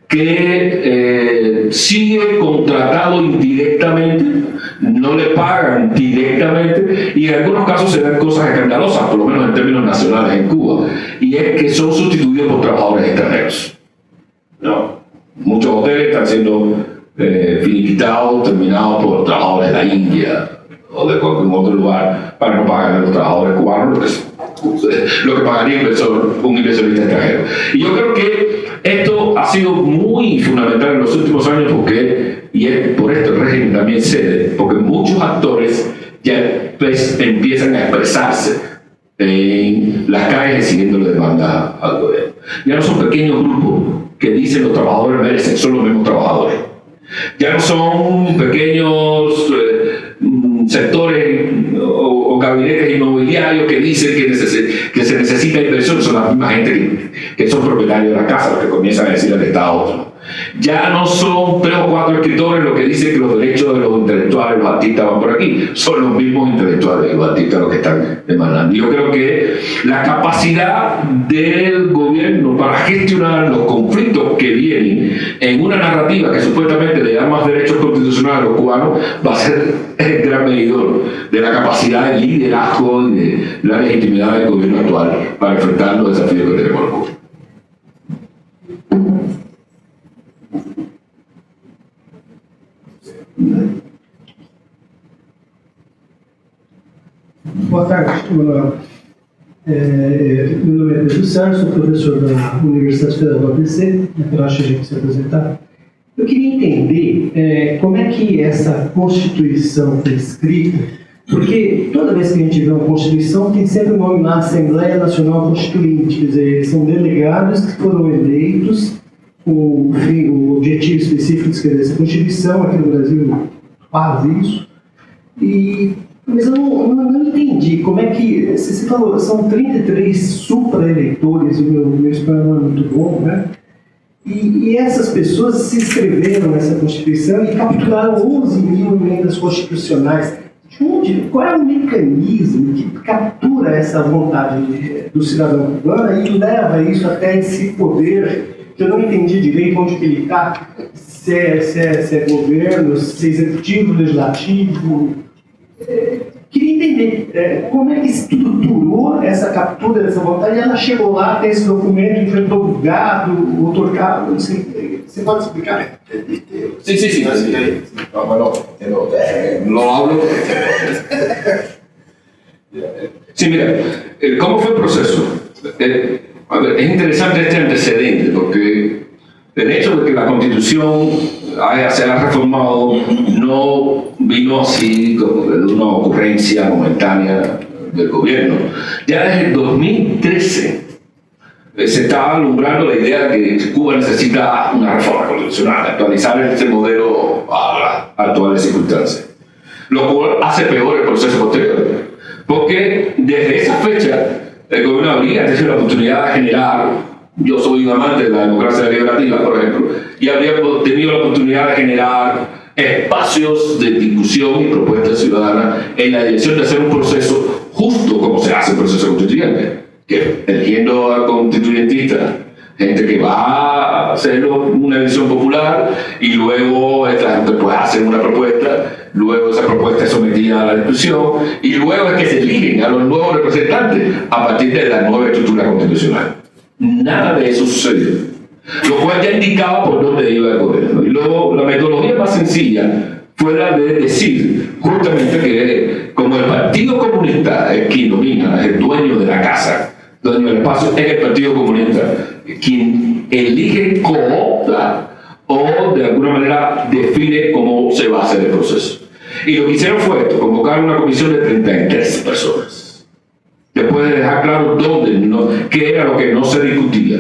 que sigue contratado indirectamente, no le pagan directamente y en algunos casos se ven cosas escandalosas, por lo menos en términos nacionales en Cuba, y es que son sustituidos por trabajadores extranjeros. No, muchos hoteles están siendo finiquitados, terminados por trabajadores de la India o de cualquier otro lugar para no pagar a los trabajadores cubanos lo que pagaría un inversionista extranjero. Y yo creo que esto ha sido muy fundamental en los últimos años y es por esto el régimen también cede, porque muchos actores ya empiezan a expresarse en las calles siguiendo la demanda al gobierno. Ya no son pequeños grupos que dicen los trabajadores merecen, son los mismos trabajadores. Ya no son pequeños sectores o gabinetes inmobiliarios que dicen que se necesita inversión, son la misma gente que son propietarios de la casa, los que comienzan a decir al Estado. Ya no son 3 o 4 escritores los que dicen que los derechos de los intelectuales, los artistas van por aquí, son los mismos intelectuales y los artistas los que están demandando. Yo creo que la capacidad del gobierno para gestionar los conflictos que vienen en una narrativa que supuestamente le da más derechos constitucionales a los cubanos va a ser el gran medidor de la capacidad de liderazgo y de la legitimidad del gobierno actual para enfrentar los desafíos que tenemos en Cuba. Boa tarde, meu nome é Pedro Sá, sou professor da Universidade Federal do ABC, eu acho que a gente se apresentar. Eu queria entender como é que essa Constituição foi escrita, porque toda vez que a gente vê uma Constituição tem sempre o nome lá, Assembleia Nacional Constituinte, quer dizer, são delegados que foram eleitos com o objetivo específico de escrever essa Constituição. Aqui no Brasil faz isso. Mas eu não entendi como é que, você falou, são 33 supra-eleitores, o meu espanhol não é muito bom, né? E essas pessoas se inscreveram nessa Constituição e capturaram 11 mil emendas constitucionais. Qual é o mecanismo que captura essa vontade do cidadão cubano e leva isso até esse poder, que eu não entendi direito onde que ele está, se é governo, se é executivo, legislativo. Queria entender como é que estruturou essa captura dessa vontade e ela chegou lá até esse documento e foi promulgado, otorgado, não sei. ¿Se puede explicar? Sí. No, bueno, lo hablo. Sí, mira, ¿cómo fue el proceso? A ver, es interesante este antecedente porque el hecho de que la Constitución se haya reformado no vino así como de una ocurrencia momentánea del gobierno. Ya desde el 2013 se estaba alumbrando la idea de que Cuba necesita una reforma constitucional, actualizar este modelo a las actuales circunstancias, lo cual hace peor el proceso posterior, porque desde esa fecha el gobierno habría tenido la oportunidad de generar, yo soy un amante de la democracia deliberativa, por ejemplo, y habría tenido la oportunidad de generar espacios de discusión y propuestas ciudadanas en la dirección de hacer un proceso justo como se hace el proceso constituyente, que eligiendo a constituyentistas, gente que va a hacer una elección popular y luego esta gente pues hace una propuesta, luego esa propuesta es sometida a la discusión y luego es que se eligen a los nuevos representantes a partir de la nueva estructura constitucional. Nada de eso sucedió, lo cual ya indicaba por dónde iba el gobierno. Y luego la metodología más sencilla fue la de decir justamente que como el Partido Comunista es quien domina, es el dueño de la casa, dueño del espacio, es el Partido Comunista quien elige, coopta o de alguna manera define cómo se va a hacer el proceso. Y lo que hicieron fue esto, convocar una comisión de 33 personas. después de dejar claro qué era lo que no se discutía,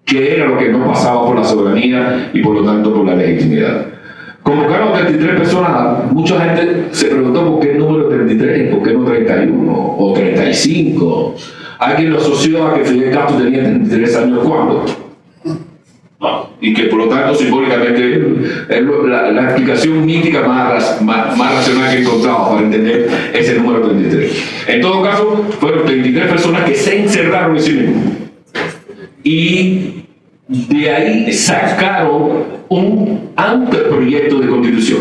qué era lo que no pasaba por la soberanía y por lo tanto por la legitimidad. Convocaron 33 personas, mucha gente se preguntó por qué el número 33, por qué no 31 o 35. Alguien lo asoció a que Fidel Castro tenía 33 años cuando. No, y que por lo tanto simbólicamente es la explicación mítica más racional que he encontrado para entender ese número 33. En todo caso, fueron 33 personas que se encerraron en sí mismos. Y de ahí sacaron un anteproyecto de constitución.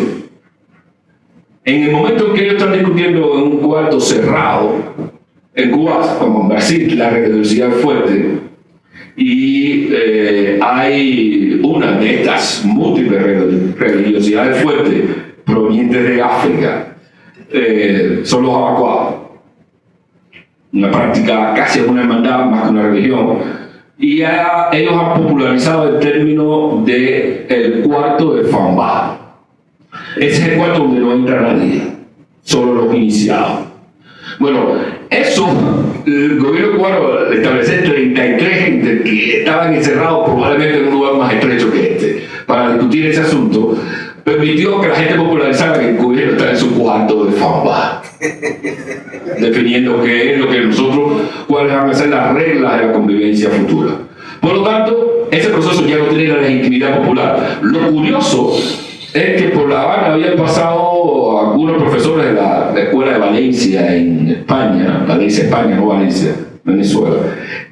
En el momento en que ellos están discutiendo en un cuarto cerrado, en Cuba, como en Brasil, la religiosidad es fuerte, y hay una de estas múltiples religiosidades fuertes provenientes de África, son los abacuados, una práctica casi una hermandad más que una religión. Y ellos han popularizado el término de el cuarto de Fambá. Ese es el cuarto donde no entra nadie, solo los iniciados. Bueno, eso, el gobierno cubano estableció 33 gente que estaban encerrados probablemente en un lugar más estrecho que este, para discutir ese asunto, permitió que la gente popularizara que el gobierno está en su cuarto de Fambá, definiendo qué es lo que nosotros, cuáles van a ser las reglas de la convivencia futura. Por lo tanto, ese proceso ya no tiene la legitimidad popular. Lo curioso es que por La Habana habían pasado algunos profesores de la Escuela de Valencia en España, Valencia, España, no Valencia, Venezuela,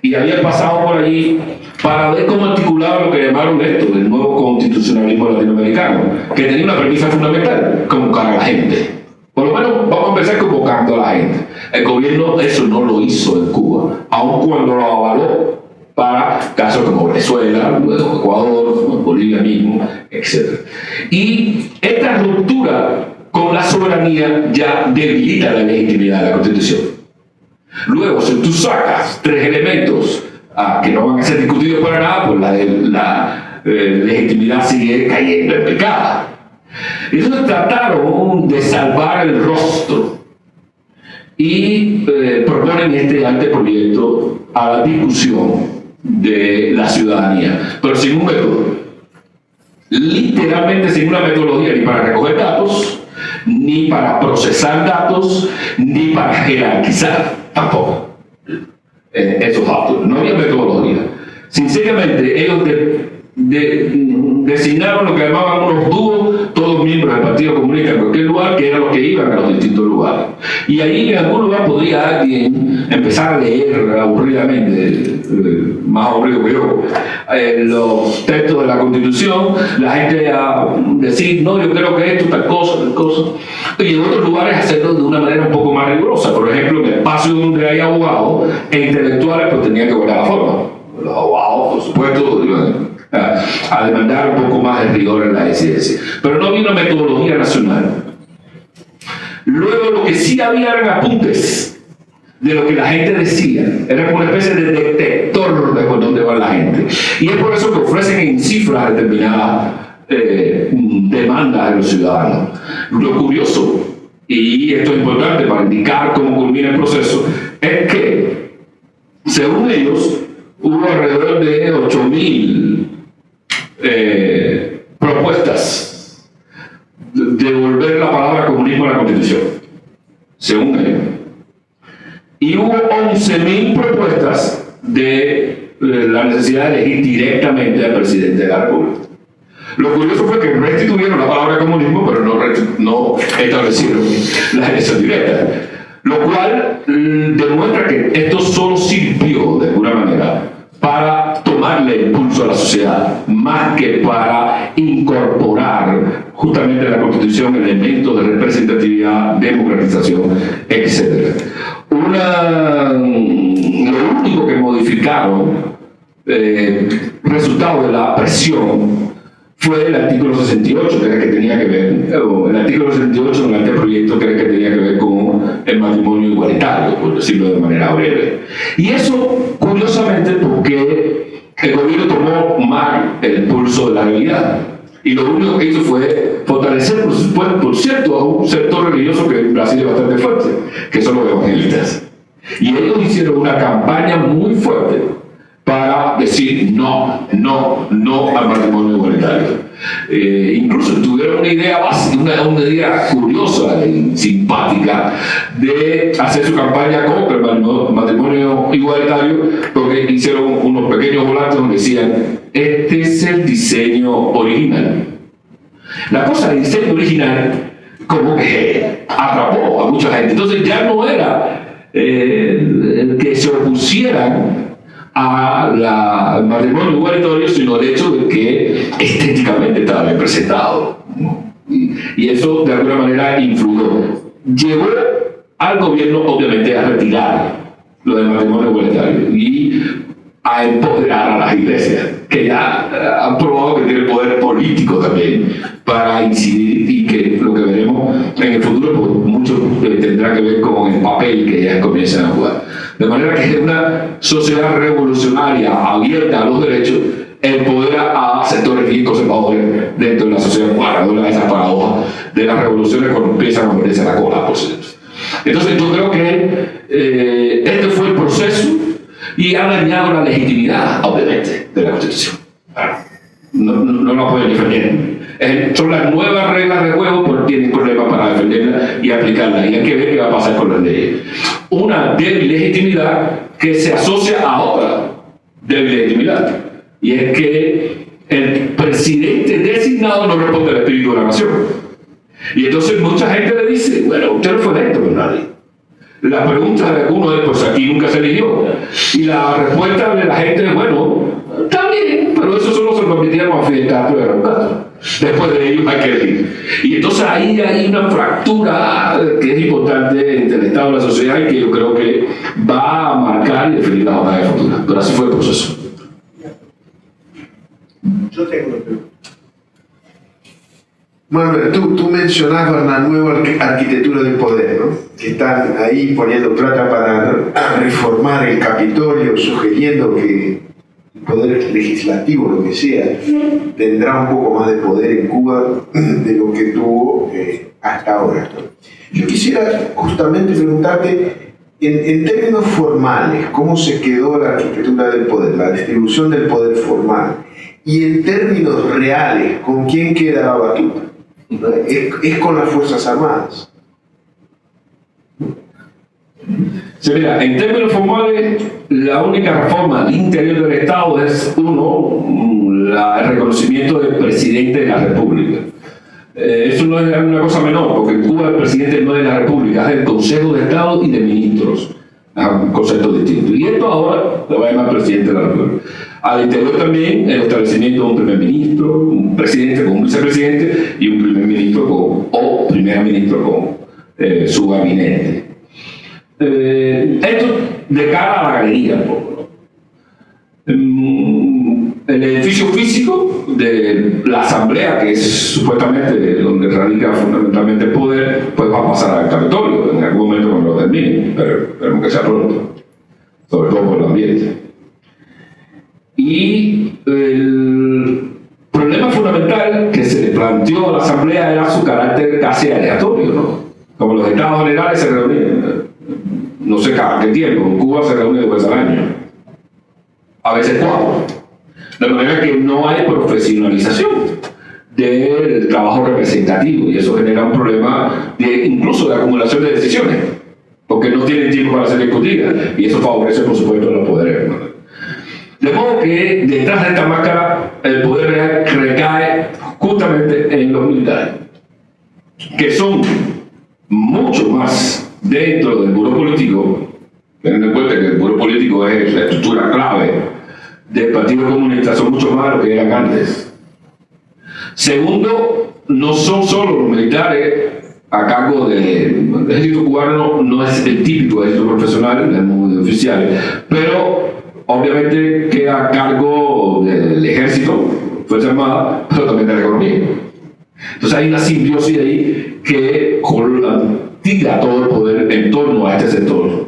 y habían pasado por allí para ver cómo articulaba lo que llamaron esto, el nuevo constitucionalismo latinoamericano, que tenía una premisa fundamental: convocar a la gente. Por lo menos vamos a empezar convocando a la gente. El gobierno eso no lo hizo en Cuba, aun cuando lo avaló para casos como Venezuela, luego Ecuador, Bolivia mismo, etc. Y esta ruptura con la soberanía ya debilita la legitimidad de la Constitución. Luego, si tú sacas tres elementos que no van a ser discutidos para nada, pues la legitimidad sigue cayendo en picada. Entonces trataron de salvar el rostro y proponen este anteproyecto a la discusión de la ciudadanía, pero sin un método, literalmente sin una metodología ni para recoger datos, ni para procesar datos, ni para jerarquizar tampoco esos datos. No había metodología. Sinceramente, ellos designaron lo que llamaban unos dúos, todos miembros del Partido Comunista en cualquier lugar, que eran los que iban a los distintos lugares. Y ahí en algún lugar podría alguien empezar a leer aburridamente, más aburrido que yo, los textos de la Constitución, la gente a decir, no, yo creo que esto, tal cosa, y en otros lugares hacerlo de una manera un poco más rigurosa. Por ejemplo, en el espacio donde hay abogados e intelectuales, pues tenían que guardar la forma. Los abogados, por supuesto, a demandar un poco más de rigor en la decidencia. Pero no había una metodología nacional. Luego lo que sí había eran apuntes de lo que la gente decía. Era como una especie de detector de por dónde va la gente. Y es por eso que ofrecen en cifras determinadas demandas de los ciudadanos. Lo curioso, y esto es importante para indicar cómo culmina el proceso, es que, según ellos, hubo alrededor de 8.000 propuestas de volver la palabra comunismo a la Constitución, según ellos. Y hubo 11.000 propuestas de la necesidad de elegir directamente al presidente de la República. Lo curioso fue que restituyeron la palabra comunismo, pero no establecieron la elección directa. Lo cual demuestra que esto solo sirvió de alguna manera para tomarle impulso a la sociedad, más que para incorporar justamente en la Constitución elementos de representatividad, democratización, etc. Lo único que modificaron, resultado de la presión, fue el artículo 68, que era el que tenía que ver, el artículo 68 en el anteproyecto, que era el que tenía que ver con el matrimonio igualitario, por decirlo de manera breve. Y eso, curiosamente, porque el gobierno tomó mal el pulso de la realidad. Y lo único que hizo fue fortalecer, por cierto, a un sector religioso que en Brasil es bastante fuerte, que son los evangelistas. Y ellos hicieron una campaña muy fuerte para decir no al matrimonio igualitario. Incluso tuvieron una idea básica, una idea curiosa y simpática de hacer su campaña contra el matrimonio igualitario, porque hicieron unos pequeños volantes donde decían: este es el diseño original. La cosa del diseño original como que atrapó a mucha gente. Entonces ya no era que se opusieran al matrimonio igualitario, sino el hecho de que estéticamente estaba bien presentado, ¿no? Y eso de alguna manera influyó. Llevó al gobierno, obviamente, a retirar lo del matrimonio igualitario y a empoderar a las iglesias, que ya han probado que tienen poder político también para incidir, y que lo que veremos en el futuro pues, mucho tendrá que ver con el papel que ellas comienzan a jugar. De manera que es una sociedad revolucionaria abierta a los derechos, empodera a sectores bien conservadores dentro de la sociedad cubana, de esas paradojas de las revoluciones cuando empiezan a meterse a la cola, por cierto. Entonces yo creo que este fue el proceso y ha dañado la legitimidad, obviamente, de la Constitución. No la pueden defender. Son las nuevas reglas de juego, pero tienen problemas para defenderlas y aplicarlas. Y hay que ver qué va a pasar con las leyes. Una débil legitimidad que se asocia a otra débil legitimidad. Y es que el presidente designado no responde al espíritu de la nación. Y entonces mucha gente le dice: bueno, usted no fue electo por nadie. La pregunta de algunos es: pues aquí nunca se eligió. Y la respuesta de la gente es: bueno, está bien, pero eso solo se lo permitíamos a Fidel Castro y a Raúl Castro. Después de ellos hay que elegir. Y entonces ahí hay una fractura que es importante entre el Estado y la sociedad, y que yo creo que va a marcar y definir la batalla futura. Pero así fue el proceso. Yo tengo una pregunta. Manuel, tú mencionabas la nueva arquitectura del poder, ¿no? Que están ahí poniendo plata para reformar el Capitolio, sugiriendo que el poder legislativo, lo que sea, tendrá un poco más de poder en Cuba de lo que tuvo hasta ahora, ¿no? Yo quisiera justamente preguntarte, en términos formales, ¿cómo se quedó la arquitectura del poder, la distribución del poder formal? Y en términos reales, ¿con quién queda la batuta? Es con las Fuerzas Armadas. Sí, mira, en términos formales, la única reforma al interior del Estado es, el reconocimiento del presidente de la República. Eso no es una cosa menor, porque en Cuba el presidente no es de la República, es del Consejo de Estado y de Ministros. Un concepto distinto. Y esto ahora lo va a llamar presidente de la República. Al interior también el establecimiento de un primer ministro, un presidente con un vicepresidente y un primer ministro o primera ministro con su gabinete. Esto de cara a la galería un poco, ¿no? El edificio físico de la Asamblea, que es supuestamente donde radica fundamentalmente el poder, pues va a pasar al Capitolio en algún momento cuando lo termine, pero esperemos que sea pronto, sobre todo por el ambiente. Y el problema fundamental que se le planteó a la Asamblea era su carácter casi aleatorio, ¿no? Como los Estados Generales se reunían, no sé cada qué tiempo, en Cuba se reúne 2 veces al año, a veces 4. De manera que no hay profesionalización del trabajo representativo, y eso genera un problema incluso de acumulación de decisiones, porque no tienen tiempo para ser discutidas, y eso favorece, por supuesto, los poderes, ¿no? De modo que detrás de esta máscara el poder real recae justamente en los militares, que son mucho más dentro del buró político, teniendo en cuenta que el buró político es la estructura clave del Partido Comunista, son mucho más de lo que eran antes. Segundo, no son solo los militares a cargo del ejército cubano, no es el típico ejército profesional, el mundo oficial, pero obviamente queda a cargo del ejército, Fuerza Armada, pero también de la economía. Entonces hay una simbiosis ahí que tira todo el poder en torno a este sector,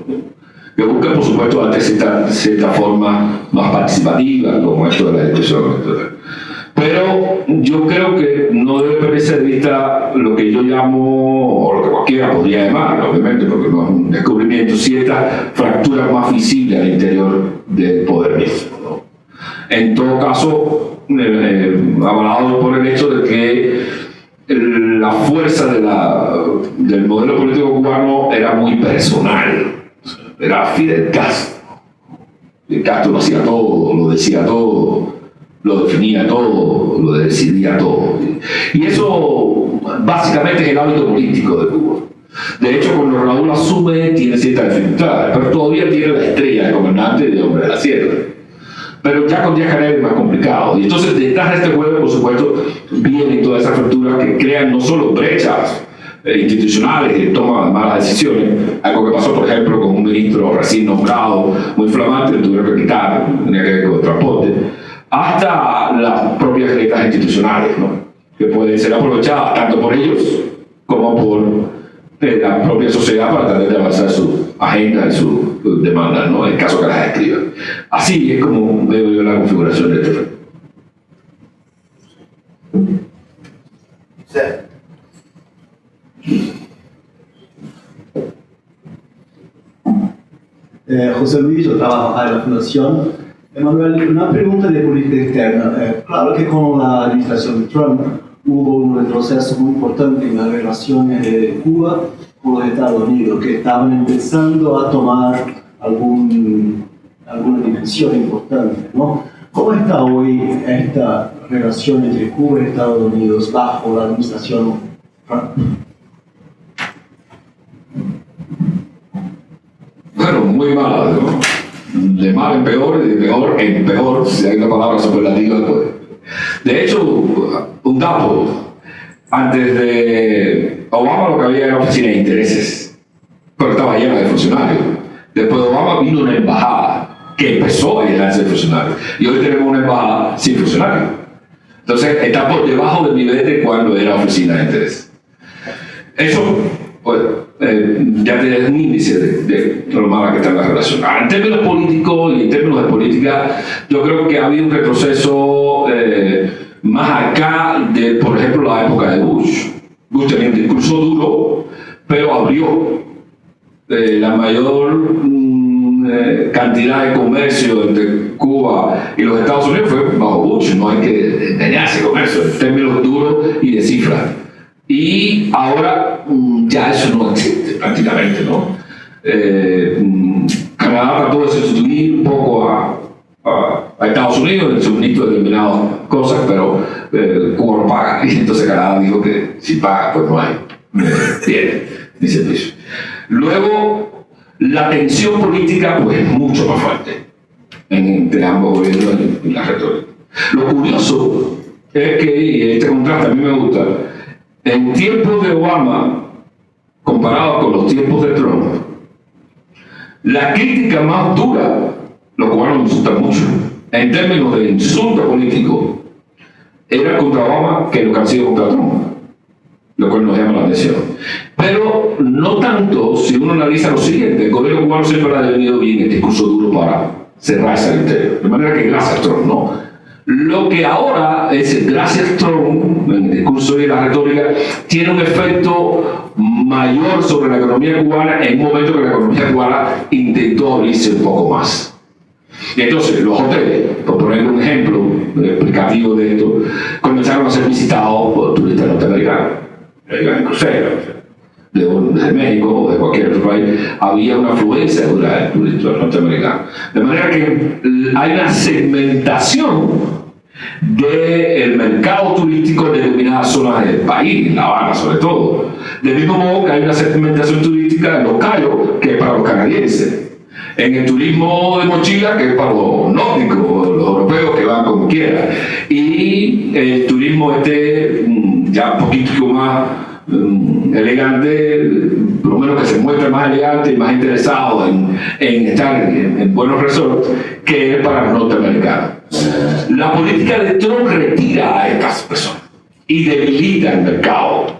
que busca, por supuesto, darte cierta forma más participativa, como esto de la discusión, etc. Pero yo creo que no debe perderse de vista lo que yo llamo, o lo que cualquiera podría llamar, obviamente, porque no es un descubrimiento, ciertas fracturas más visibles al interior del poder mismo, ¿no? En todo caso, avalado por el hecho de que la fuerza del modelo político cubano era muy personal, era Fidel Castro. Fidel Castro lo hacía todo, lo decía todo, lo definía todo, lo decidía todo. Y eso básicamente es el hábito político de Cuba. De hecho, cuando Raúl asume, tiene ciertas dificultades, pero todavía tiene la estrella de comandante de Hombre de la Sierra. Pero ya con Díaz-Canel es más complicado. Y entonces, detrás de este juego, por supuesto, vienen todas esas fracturas que crean no solo brechas institucionales y toma malas decisiones, algo que pasó, por ejemplo, con un ministro recién nombrado, muy flamante, que tuvieron que quitar, tenía que ver con el transporte, hasta las propias grietas institucionales, ¿no? Que pueden ser aprovechadas tanto por ellos como por la propia sociedad para tratar de avanzar su agenda y su demanda, ¿no? En caso que las escriban. Así es como veo yo la configuración de este frente. Sí. José Luis, yo trabajo en la Fundación. Emanuel, una pregunta de política externa. Claro que con la administración de Trump hubo un retroceso muy importante en las relaciones de Cuba con los Estados Unidos, que estaban empezando a tomar alguna dimensión importante, ¿no? ¿Cómo está hoy esta relación entre Cuba y Estados Unidos bajo la administración Trump? Bueno, muy mala, ¿no? De mal en peor y de peor en peor, si hay una palabra superlativa, pues. De hecho, un dato, antes de Obama lo que había era oficina de intereses, pero estaba llena de funcionarios. Después de Obama vino una embajada que empezó a llenarse de funcionarios. Y hoy tenemos una embajada sin funcionarios. Entonces, está por debajo del nivel de cuando era oficina de intereses. Eso, pues, ya te un índice de lo mala que está en la relación. En términos políticos y en términos de política, yo creo que ha habido un retroceso más acá de, por ejemplo, la época de Bush. Bush tenía un discurso duro, pero abrió la mayor cantidad de comercio entre Cuba y los Estados Unidos fue bajo Bush. No hay que engañarse con eso, en términos duros y de cifras. Y ahora ya eso no existe prácticamente, ¿no? Canadá trató de sustituir un poco a Estados Unidos en el suministro de determinadas cosas, pero Cuba no paga. Y entonces Canadá dijo que si paga, pues no hay bien ni servicio. Luego, la tensión política pues es mucho más fuerte entre ambos gobiernos y la retórica. Lo curioso es que, y este contraste a mí me gusta, en tiempos de Obama, comparado con los tiempos de Trump, la crítica más dura, los cubanos insultan mucho, en términos de insulto político, era contra Obama que lo que han sido contra Trump, lo cual nos llama la atención. Pero no tanto si uno analiza lo siguiente: el gobierno cubano siempre ha venido bien el discurso duro para cerrarse al interior, de manera que gracias a Trump, ¿no? Lo que ahora es, gracias a Trump, en el discurso y la retórica, tiene un efecto mayor sobre la economía cubana en un momento que la economía cubana intentó abrirse un poco más. Y entonces los hoteles, por poner un ejemplo explicativo de esto, comenzaron a ser visitados por turistas norteamericanos, en cruceros, de México o de cualquier otro país. Había una afluencia de turistas norteamericanos. De manera que hay una segmentación del mercado turístico en determinadas zonas del país, en La Habana sobre todo. Del mismo modo que hay una segmentación turística en Los Cayos, que es para los canadienses. En el turismo de mochila, que es para los nórdicos, los europeos que van como quieran. Y el turismo ya un poquito más elegante, por lo menos que se muestre más elegante y más interesado en estar en buenos resorts, que es para los norteamericanos. La política de Trump retira a estas personas y debilita el mercado.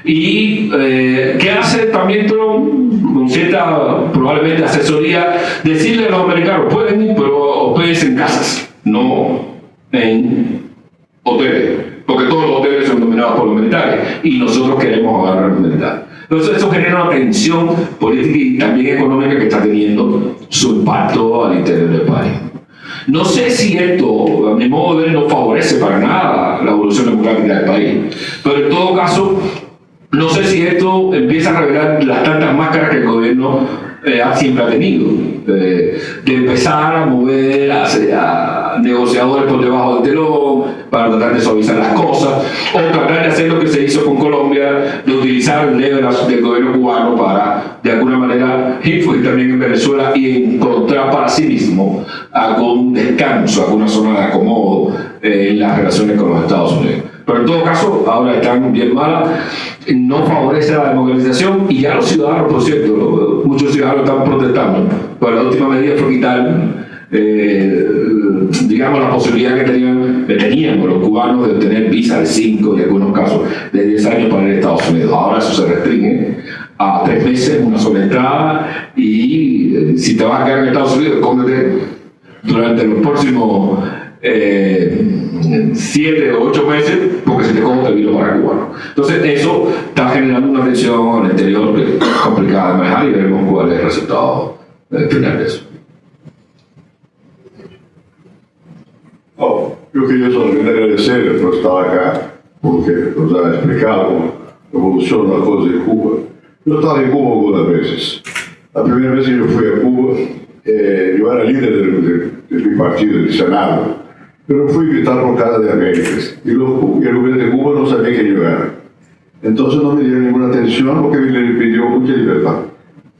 Y ¿qué hace también Trump? Con cierta, probablemente, asesoría, decirle a los americanos: pueden ir, pero hospédense en casas, no en hoteles. porque todos los hoteles son dominados por los militares y nosotros queremos agarrar a los militares. Entonces eso genera una tensión política y también económica que está teniendo su impacto al interior del país. No sé si esto, a mi modo de ver, no favorece para nada la evolución democrática del país, pero en todo caso, no sé si esto empieza a revelar las tantas máscaras que el gobierno siempre ha tenido, de empezar a mover a negociadores por debajo del telón para tratar de suavizar las cosas, o tratar de hacer lo que se hizo con Colombia, de utilizar el leverage del gobierno cubano para, de alguna manera, influir también en Venezuela y encontrar para sí mismo algún descanso, alguna zona de acomodo en las relaciones con los Estados Unidos. Pero en todo caso, ahora están bien malas, no favorece la democratización y ya los ciudadanos, por cierto, muchos ciudadanos están protestando. Pero la última medida fue quitar, digamos, la posibilidad que teníamos los cubanos de obtener visa de 5 y en algunos casos de 10 años para ir a Estados Unidos. Ahora eso se restringe a 3 meses, una sola entrada y si te vas a quedar en Estados Unidos, cómete durante los próximos 7 o 8 meses, porque si te cojo te vino para cubano. Entonces eso está generando una tensión al interior que es complicada de manejar y veremos cuál es el resultado final de eso. Oh, yo quería solamente agradecerle por estar acá, porque nos ha explicado cómo evoluciona la cosa en Cuba. Yo estaba en Cuba algunas veces. La primera vez que yo fui a Cuba, yo era líder de mi partido, del Senado. Pero fui invitado por Casa de Américas y el gobierno de Cuba no sabía quién yo era. Entonces no me dieron ninguna atención porque me dio mucha libertad.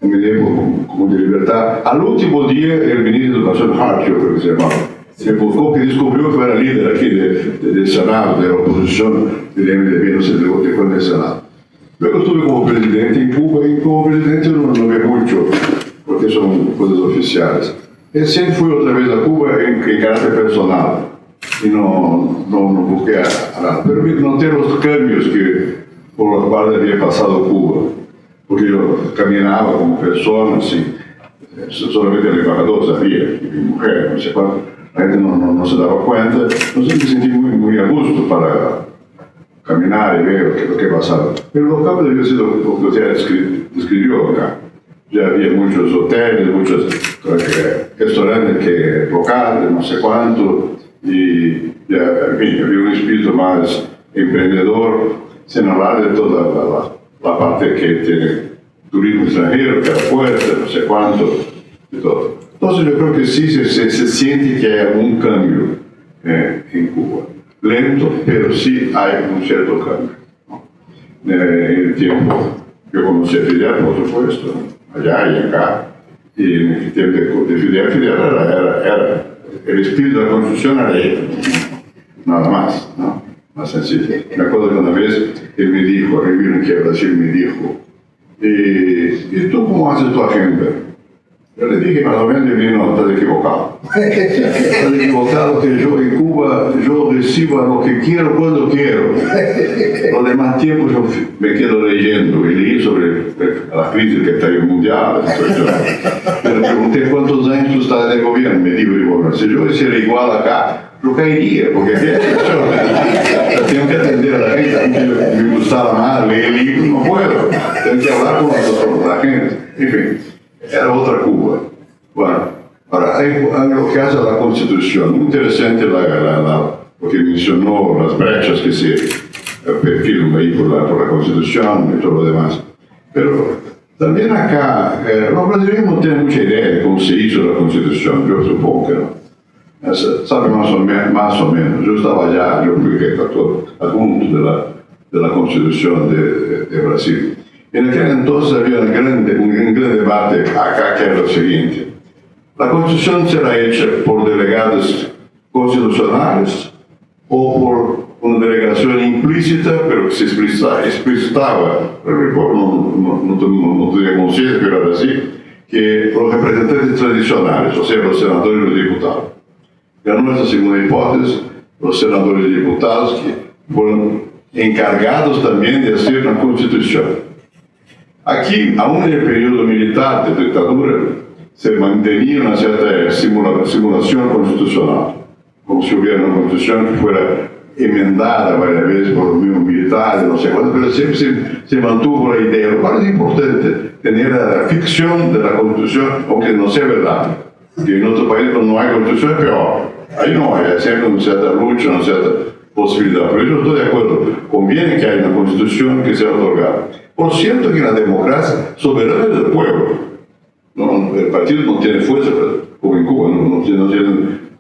Me dio como de libertad. Al último día, el ministro de Educación Hart, yo creo que se llamaba, se buscó que descubrió que era líder aquí del Senado, de la oposición del MDB, no sé de lo que fue en el Senado. Luego estuve como presidente en Cuba y como presidente no ve mucho, porque son cosas oficiales. Él siempre fue otra vez a Cuba en carácter personal. Y no busqué a nada. Pero noté los cambios por los cuales había pasado Cuba. Porque yo caminaba como persona, así, solamente el embajador sabía, y mi mujer, no sé cuánto, la gente no se daba cuenta. Entonces me sentí muy a gusto para caminar y ver lo que pasaba. Pero los cambios habían sido lo que usted describió acá. Ya había muchos hoteles, muchos restaurantes locales, no sé cuánto. Y ya, en fin, había un espíritu más emprendedor, sin hablar de toda la parte que tiene turismo extranjero, que era fuerte, no sé cuánto, y todo. Entonces yo creo que sí se siente que hay un cambio en Cuba. Lento, pero sí hay un cierto cambio, ¿no? En el tiempo, yo conocí a Fidel, por supuesto, allá y acá, y en el tiempo de Fidel era el espíritu de la construcción era él, nada más, ¿no? Más sencillo. Me acuerdo que una vez él me dijo, él vino aquí a Brasil y me dijo, ¿y tú cómo haces tu agenda? Yo le dije, más o menos, y no, estás equivocado. Estás equivocado que yo en Cuba, yo recibo lo que quiero cuando quiero. Los demás tiempos yo me quedo leyendo y leí sobre la crisis que está en el mundial. Yo le pregunté cuántos años tú estás en el gobierno. Me dijo, bueno, si yo hiciera igual acá, yo caería, porque yo tengo que atender a la gente. Me gustaba más leer libros, no puedo. Tengo que hablar con la gente. En fin. Era otra Cuba. Bueno, ahora hay algo que hace la Constitución. Muy interesante lo que mencionó, las brechas que se perfilan ahí por la Constitución y todo lo demás. Pero también acá, los brasileños no tienen mucha idea de cómo se hizo la Constitución. Yo supongo que no. Sabe más o menos. Yo estaba allá, yo fui redactor adjunto de la Constitución de Brasil. En aquel entonces había un gran debate acá que era lo siguiente. ¿La Constitución será hecha por delegados constitucionales o por una delegación implícita, pero que se explicitaba, no tenía conciencia, pero era así, que los representantes tradicionales, o sea, los senadores y los diputados? Ganó esa segunda hipótesis, los senadores y diputados que fueron encargados también de hacer una Constitución. Aquí, aún en el periodo militar de dictadura, se mantenía una cierta simulación constitucional, como si hubiera una constitución que fuera emendada varias veces por los mismos militares, no sé cuánto, pero siempre se mantuvo la idea, lo cual es importante, tener la ficción de la Constitución, aunque no sea verdad. Que en otros países cuando no hay Constitución es peor. Ahí no, hay siempre una cierta lucha, una cierta posibilidad. Pero yo estoy de acuerdo, conviene que haya una Constitución que sea otorgada. Por cierto que la democracia soberana es del pueblo. No, el partido no tiene fuerza, como en Cuba,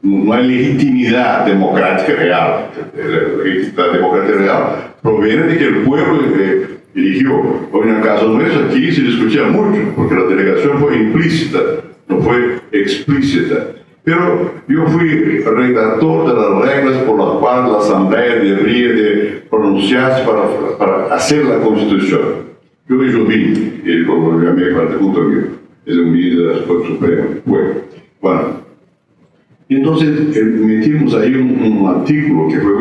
no hay legitimidad democrática real. La democracia real proviene de que el pueblo eligió. Hoy en el caso nuestro, aquí se discutía mucho, porque la delegación fue implícita, no fue explícita. Pero yo fui redactor de las reglas por las cuales la Asamblea debería de pronunciarse para hacer la Constitución. Yo vi, y lo llamé para el punto mío, es un vídeo de la Corte Suprema. Bueno, entonces metimos ahí un artículo que fue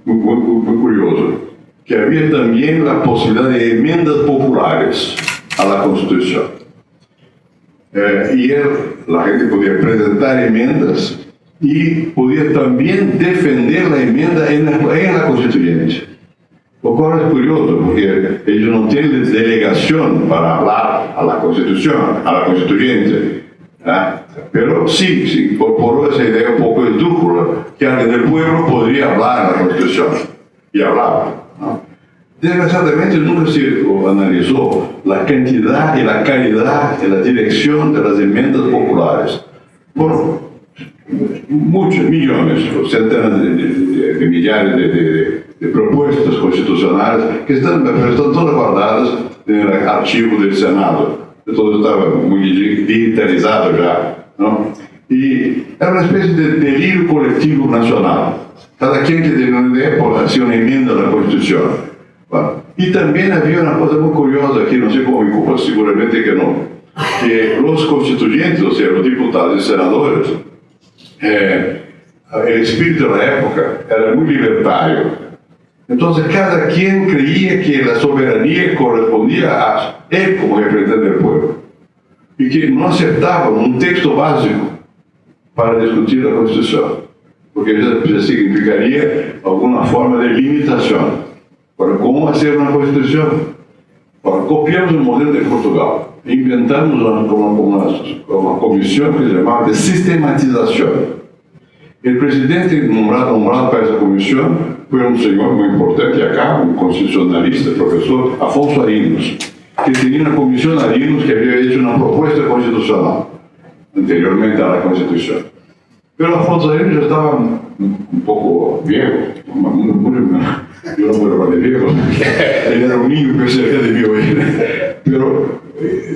muy curioso, que había también la posibilidad de enmiendas populares a la Constitución. Y la gente podía presentar enmiendas y podía también defender la enmienda en la Constituyente. Lo cual es curioso, porque ellos no tienen delegación para hablar a la Constitución, a la Constituyente. Pero sí, se incorporó esa idea un poco esdrújula, que alguien del pueblo podría hablar en la Constitución. Y hablaba. Desgraciadamente nunca se analizó la cantidad y la calidad y la dirección de las enmiendas populares. Por muchos millones, centenas de millares de propuestas constitucionales que están todas guardadas en el archivo del Senado. Todo estaba muy digitalizado ya, ¿no? Y era una especie de delirio colectivo nacional. Cada quien que tenía una idea hacía una enmienda a la Constitución. Bueno, y también había una cosa muy curiosa aquí, no sé cómo en Cuba, seguramente que no, que los constituyentes, o sea, los diputados y senadores, el espíritu de la época era muy libertario. Entonces cada quien creía que la soberanía correspondía a él como representante del pueblo y que no aceptaban un texto básico para discutir la Constitución, porque eso significaría alguna forma de limitación. Para cómo hacer una Constitución. Copiamos el modelo de Portugal, inventamos una comisión que se llamaba de sistematización. El presidente nombrado para esa comisión fue un señor muy importante acá, un constitucionalista, profesor Afonso Arinos, que tenía una comisión Arinos que había hecho una propuesta constitucional anteriormente a la Constitución. Pero Afonso Arinos ya estaba un poco viejo, yo no puedo hablar de viejo, él era un niño que se debió ir. Pero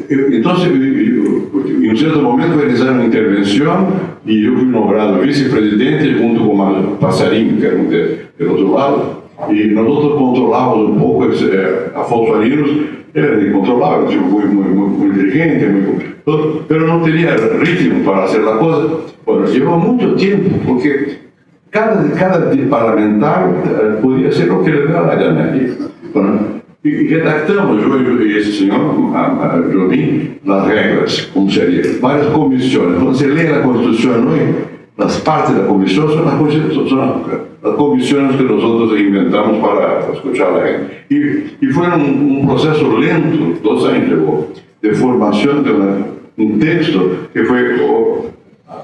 entonces, en un cierto momento realizaron una intervención y yo fui nombrado vicepresidente junto con Passarín, que era del otro lado, y nosotros controlábamos un poco Afonso Arinos, era incontrolable, muy inteligente, pero no tenía ritmo para hacer la cosa. Bueno, llevó mucho tiempo, porque cada parlamentar podía hacer lo que le daba la gana. Y redactamos, yo y ese señor, yo vi las reglas, como sería, varias comisiones. Cuando se lee la Constitución hoy, las partes de la Comisión son las comisiones que nosotros inventamos para escuchar a la gente. Y fue un proceso lento, 2 años llevó, de formación de un texto que fue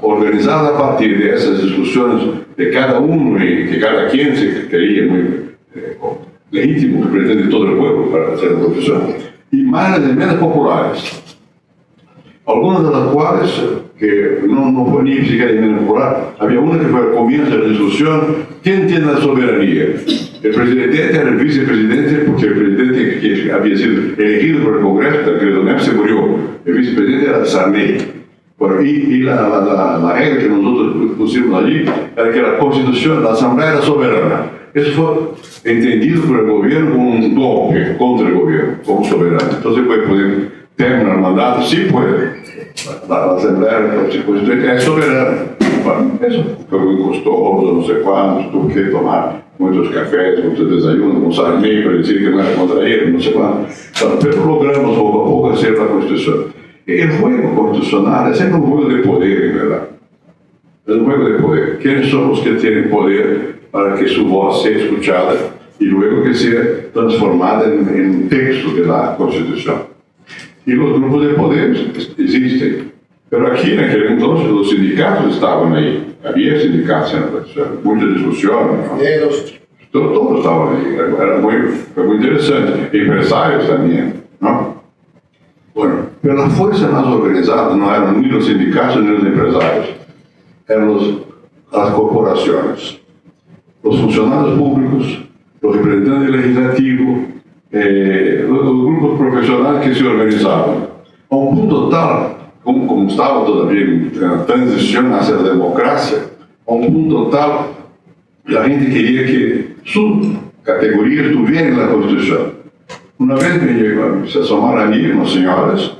organizado a partir de esas discusiones de cada uno y que cada quien se creía muy legítimo representante de todo el pueblo para hacer la Constitución. Y más de enmiendas populares, algunas de las cuales que no fue ni siquiera enmienda popular. Había una que fue al comienzo de la discusión: ¿quién tiene la soberanía? El presidente era el vicepresidente, porque el presidente que había sido elegido por el Congreso, Tancredo se murió. El vicepresidente era Sarney. Bueno, y la regla que nosotros pusimos allí era que la Constitución, la Asamblea era soberana. Eso fue entendido por el gobierno como un golpe contra el gobierno, como soberano. Entonces puede terminar el mandato, sí puede. La Asamblea Constituyente es soberana. Bueno, eso fue muy costoso, no sé cuánto, tuvo que tomar muchos cafés, muchos desayunos con Sarney para decir que no era contra él, no sé cuánto. Pero logramos poco a poco hacer la Constitución. El juego constitucional es un juego de poder, en verdad. Es un juego de poder. ¿Quiénes son los que tienen poder para que su voz sea escuchada y luego que sea transformada en texto de la Constitución. Y los grupos de poder existen, pero aquí en aquel entonces los sindicatos estaban ahí, había sindicatos en la Constitución, mucha discusión, ¿no? Todos estaban ahí, fue muy interesante, empresarios también, ¿no? Bueno, pero la fuerza más organizada no eran ni los sindicatos ni los empresarios, eran las corporaciones, los funcionarios públicos, los representantes legislativos, los grupos profesionales que se organizaban, a un punto tal, como estaba todavía en la transición hacia la democracia, a un punto tal, la gente quería que su categoría estuviera en la Constitución. Una vez se asomaron allí unos señores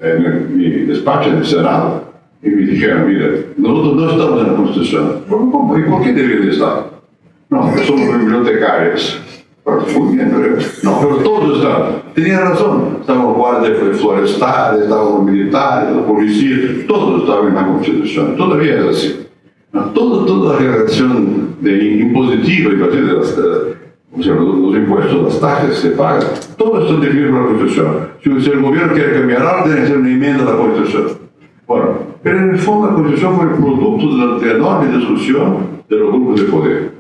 en mi despacho en el Senado y me dijeron, mira, nosotros no estamos en la Constitución. ¿Y por qué deberían estar? No, que somos bibliotecarios. Muy bien, no, pero todos estaban. Tenía razón. Estaban los guardias forestales, estaban los militares, los policías, todos estaban en la Constitución. Todavía es así. ¿No? Toda la relación impositiva y de los impuestos, las taxas que se pagan, todo esto definido por la Constitución. Si el gobierno quiere cambiar algo, tiene que hacer una enmienda a la Constitución. Bueno, pero en el fondo la Constitución fue el producto de la enorme discusión de los grupos de poder,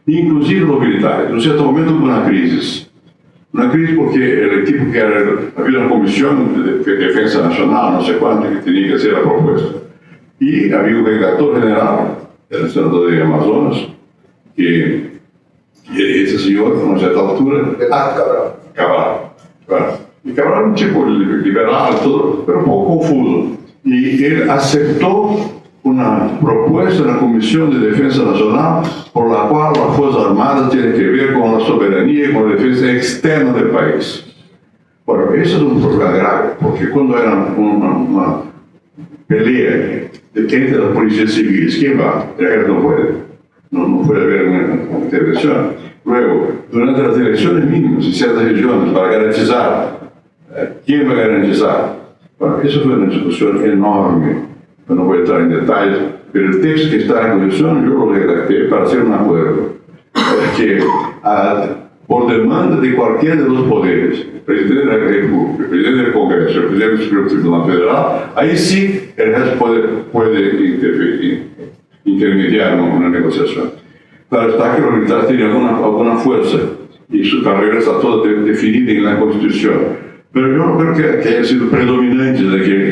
inclusive los militares. En un cierto momento hubo una crisis porque el equipo que era, había una comisión de defensa nacional, no sé cuánto, que tenía que hacer la propuesta. Y había un redactor general, el senador de Amazonas, que ese señor, a una cierta altura, Cabral. Y Cabral era un tipo liberal, todo, pero un poco confuso. Y él aceptó una propuesta de la Comisión de Defensa Nacional por la cual las Fuerzas Armadas tienen que ver con la soberanía y con la defensa externa del país. Bueno, eso es un problema grave, porque cuando era una pelea entre las policías civiles, ¿quién va? El ejército no puede. No puede haber una intervención. Luego, durante las elecciones mínimas en ciertas regiones, para garantizar, ¿quién va a garantizar? Bueno, eso fue una discusión enorme. Yo no voy a entrar en detalles, pero el texto que está en la Constitución yo lo redacté para hacer un acuerdo que por demanda de cualquiera de los poderes, el presidente de la República, el presidente del Congreso, el presidente del Supremo Tribunal Federal, ahí sí el ejército puede intermediar en una negociación. Claro está que los militares tienen alguna fuerza y su carrera está toda definida en la Constitución, pero yo no creo que haya sido predominante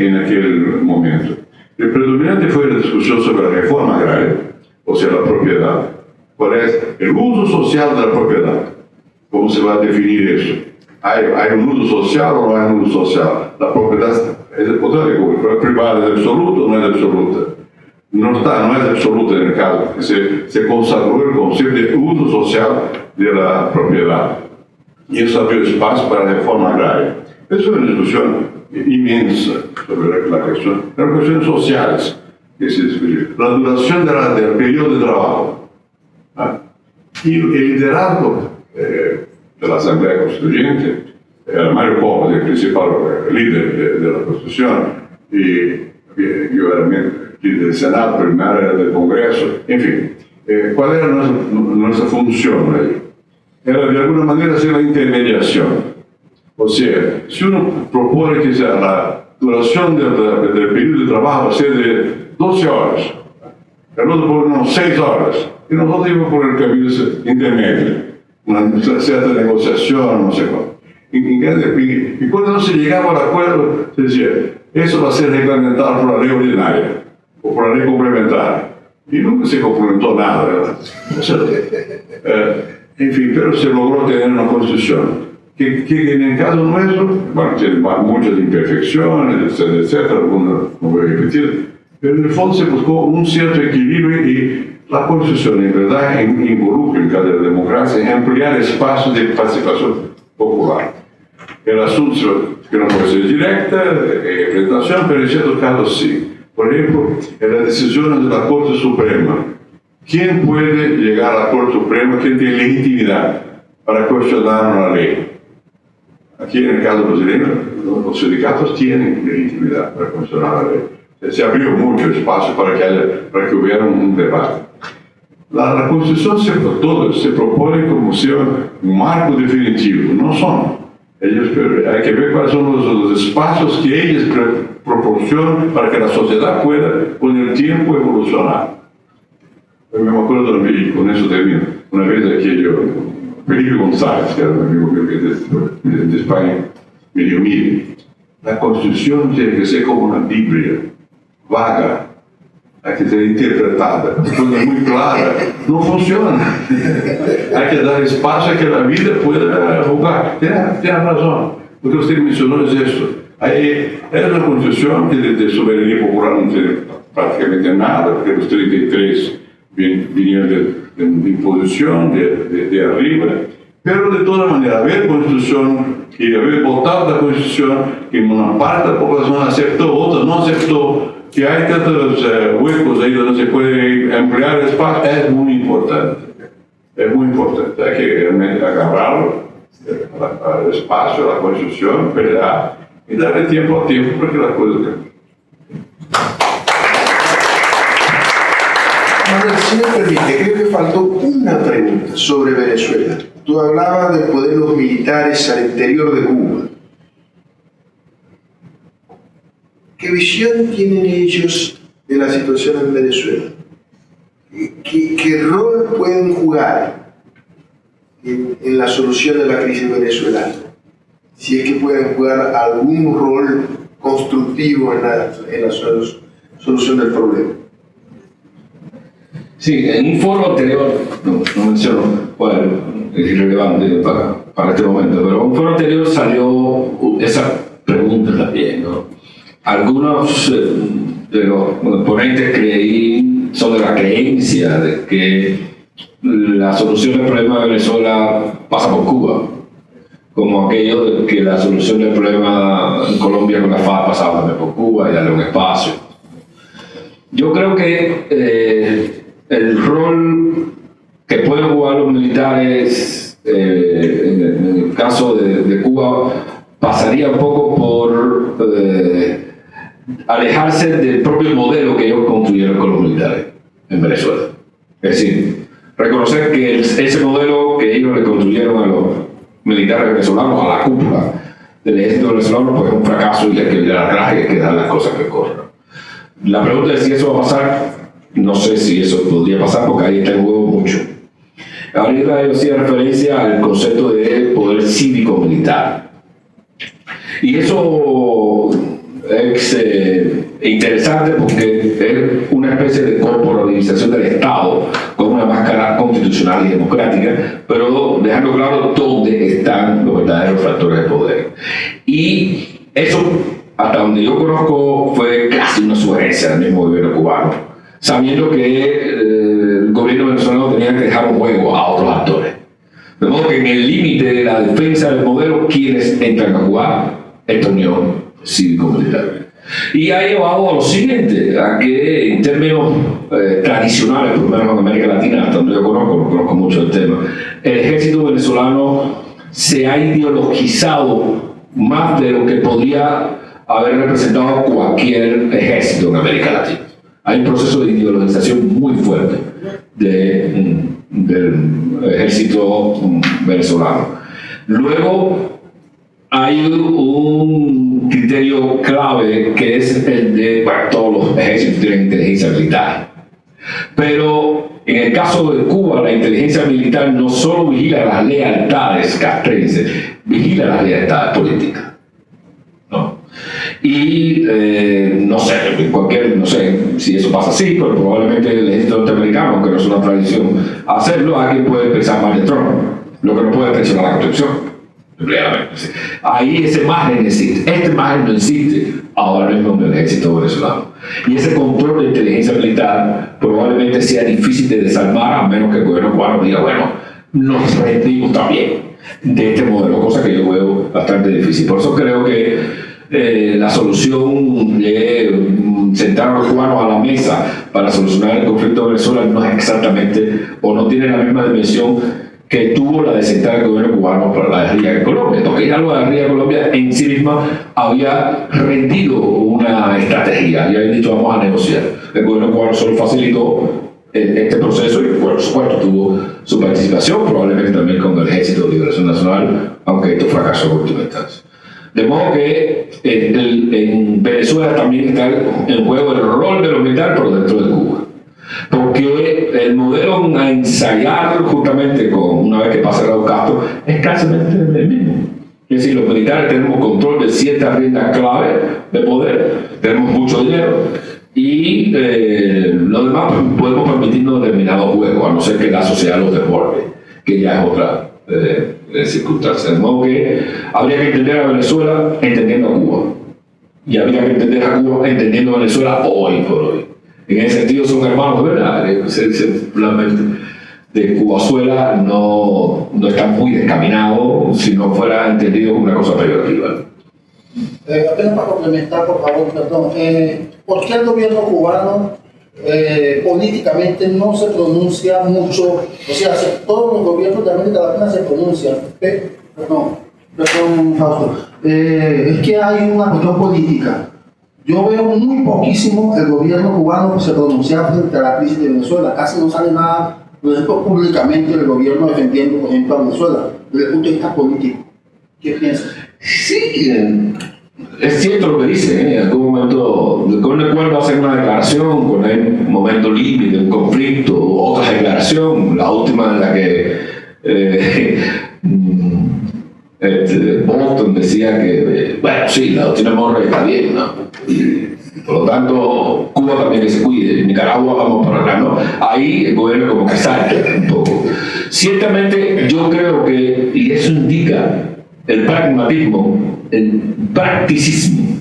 en aquel momento. El predominante fue la discusión sobre la reforma agraria, o sea, la propiedad. ¿Cuál es el uso social de la propiedad? ¿Cómo se va a definir eso? ¿Hay un uso social o no hay un uso social? La propiedad es privada, ¿es absoluta o no es absoluta? No es absoluta en el caso, se consagró el concepto de uso social de la propiedad. Y eso abrió espacio para la reforma agraria. Eso es una discusión inmensa sobre la cuestión, eran cuestiones sociales que se discutieron. La duración del periodo de trabajo. Y el liderazgo de la Asamblea Constituyente era Mario Covas, el principal líder de la Constitución, y yo era líder del Senado, primero era del Congreso, en fin. ¿Cuál era nuestra función ahí? Era de alguna manera hacer la intermediación. O sea, si uno propone que la duración del periodo de trabajo va a ser de 12 horas, el otro pone 6 horas, y nosotros íbamos por el camino intermedio, una cierta negociación, no sé cuánto. Y cuando no se llegaba al acuerdo, se decía, eso va a ser reglamentado por la ley ordinaria, o por la ley complementaria. Y nunca se complementó nada, ¿verdad? O sea, en fin, pero se logró tener una constitución. Que en el caso nuestro, bueno, tiene muchas imperfecciones, etcétera, algunas no voy a repetir, pero en el fondo se buscó un cierto equilibrio y la Constitución, en verdad, involucra en cada democracia en ampliar espacios de participación popular. El asunto que no puede ser directa, representación, pero en ciertos casos sí. Por ejemplo, en las decisiones de la Corte Suprema, ¿quién puede llegar a la Corte Suprema? ¿Quién tiene legitimidad para cuestionar una ley? Aquí en el caso brasileño, los sindicatos tienen legitimidad para cuestionar la ley. Se abrió mucho espacio para que hubiera un debate. la Constitución se propone como sea un marco definitivo, no son. Hay que ver cuáles son los espacios que ellos proporcionan para que la sociedad pueda con el tiempo evolucionar. Yo me acuerdo, y con eso termino, una vez Felipe González, que era un amigo mío de España, me dijo, mire, la Constitución tiene que ser como una Biblia, vaga, hay que ser interpretada, es muy clara, no funciona. Hay que dar espacio a que la vida pueda jugar. Tiene razón, lo que usted mencionó es eso. Es una Constitución que de soberanía popular no tiene prácticamente nada, porque los 33 vinieron de imposición, de arriba, pero de toda manera, haber Constitución y haber votado la Constitución, que una parte de la población aceptó, otra no aceptó, que hay tantos huecos ahí donde se puede emplear espacio, es muy importante. Es muy importante, hay que realmente agarrarlo, al espacio, a la Constitución, pelear y darle tiempo al tiempo para que las cosas cambien. Manuel, si me permite, creo que faltó una pregunta sobre Venezuela. Tú hablabas de poder los militares al interior de Cuba. ¿Qué visión tienen ellos de la situación en Venezuela? ¿Qué rol pueden jugar en la solución de la crisis venezolana? Si es que pueden jugar algún rol constructivo en la solución del problema. Sí, en un foro anterior, no menciono cuál, es irrelevante para este momento, pero en un foro anterior salió esa pregunta también, ¿no? Algunos de los ponentes son de la creencia de que la solución del problema de Venezuela pasa por Cuba, como aquello de que la solución del problema en Colombia con la FARC pasaba también por Cuba y darle un espacio. Yo creo que el rol que pueden jugar los militares en el caso de Cuba pasaría un poco por alejarse del propio modelo que ellos construyeron con los militares en Venezuela. Es decir, reconocer que ese modelo que ellos le construyeron a los militares venezolanos, a la cúpula del ejército venezolano, pues es un fracaso y hay que mirar atrás y hay que dar las cosas que corran. La pregunta es si eso va a pasar. No sé si eso podría pasar porque ahí está en juego mucho. Ahorita yo hacía referencia al concepto de poder cívico-militar. Y eso es interesante porque es una especie de corporalización del Estado con una máscara constitucional y democrática, pero dejando claro dónde están los verdaderos factores de poder. Y eso, hasta donde yo conozco, fue casi una sugerencia del mismo gobierno cubano, sabiendo que el gobierno venezolano tenía que dejar un juego a otros actores. De modo que en el límite de la defensa del modelo, quienes entran a jugar esta unión cívico-militar. Y ha llevado a lo siguiente, a que en términos tradicionales, por lo menos en América Latina, hasta donde yo no conozco mucho el tema, el ejército venezolano se ha ideologizado más de lo que podría haber representado cualquier ejército en América Latina. Hay un proceso de ideologización muy fuerte del ejército venezolano. Luego hay un criterio clave que es el de, bueno, todos los ejércitos tienen inteligencia militar. Pero en el caso de Cuba, la inteligencia militar no solo vigila las lealtades castrenses, vigila las lealtades políticas. ¿No? Y no sé si eso pasa así, pero probablemente el ejército norteamericano, aunque no es una tradición hacerlo, alguien puede pensar más de Trump, lo que no puede presionar la Constitución. Ahí ese margen existe, este margen no existe ahora mismo en el ejército venezolano. Y ese control de inteligencia militar probablemente sea difícil de desarmar, a menos que el gobierno cubano diga, bueno, nos rendimos también de este modelo, cosa que yo veo bastante difícil. Por eso creo que la solución de sentar a los cubanos a la mesa para solucionar el conflicto de Venezuela no es exactamente, o no tiene la misma dimensión que tuvo la de sentar al gobierno cubano para la guerrilla en Colombia, porque ya la guerrilla en Colombia en sí misma había rendido una estrategia y había dicho vamos a negociar. El gobierno cubano solo facilitó este proceso y por supuesto tuvo su participación, probablemente también con el Ejército de Liberación Nacional, aunque esto fracasó en última instancia. De modo que en Venezuela también está en juego el rol de los militares por dentro de Cuba. Porque el modelo a ensayar justamente una vez que pasa Raúl Castro es casi el mismo. Es decir, los militares tenemos control de ciertas riendas clave de poder, tenemos mucho dinero y lo demás podemos permitirnos determinados juegos, a no ser que la sociedad los desborde, que ya es otra circunstancia. De modo que habría que entender a Venezuela entendiendo a Cuba y habría que entender a Cuba entendiendo a Venezuela hoy por hoy. En ese sentido son hermanos, ¿verdad? Simplemente de Cubazuela no está muy descaminado si no fuera entendido como una cosa peyorativa. Apenas para complementar, por favor, perdón. ¿Por qué el gobierno cubano políticamente no se pronuncia mucho? O sea, todos los gobiernos de América Latina se pronuncian. Perdón, Fausto. Es que hay una cuestión política. Yo veo muy poquísimo el gobierno cubano se pronunciar frente a la crisis de Venezuela. Casi no sale nada, por ejemplo, públicamente el gobierno defendiendo, por ejemplo, a Venezuela, desde el punto de vista político. ¿Qué piensas? Sí, es cierto lo que dice. En algún momento, con el cual va a hacer una declaración, con el momento límite, un conflicto, otra declaración, la última en la que Bolton decía que, bueno, sí, la doctrina Monroe está bien, ¿no? Y por lo tanto, Cuba también que se cuide, Nicaragua vamos para acá, ¿no? Ahí el gobierno como que salta un poco. Ciertamente yo creo que, y eso indica el pragmatismo, el practicismo,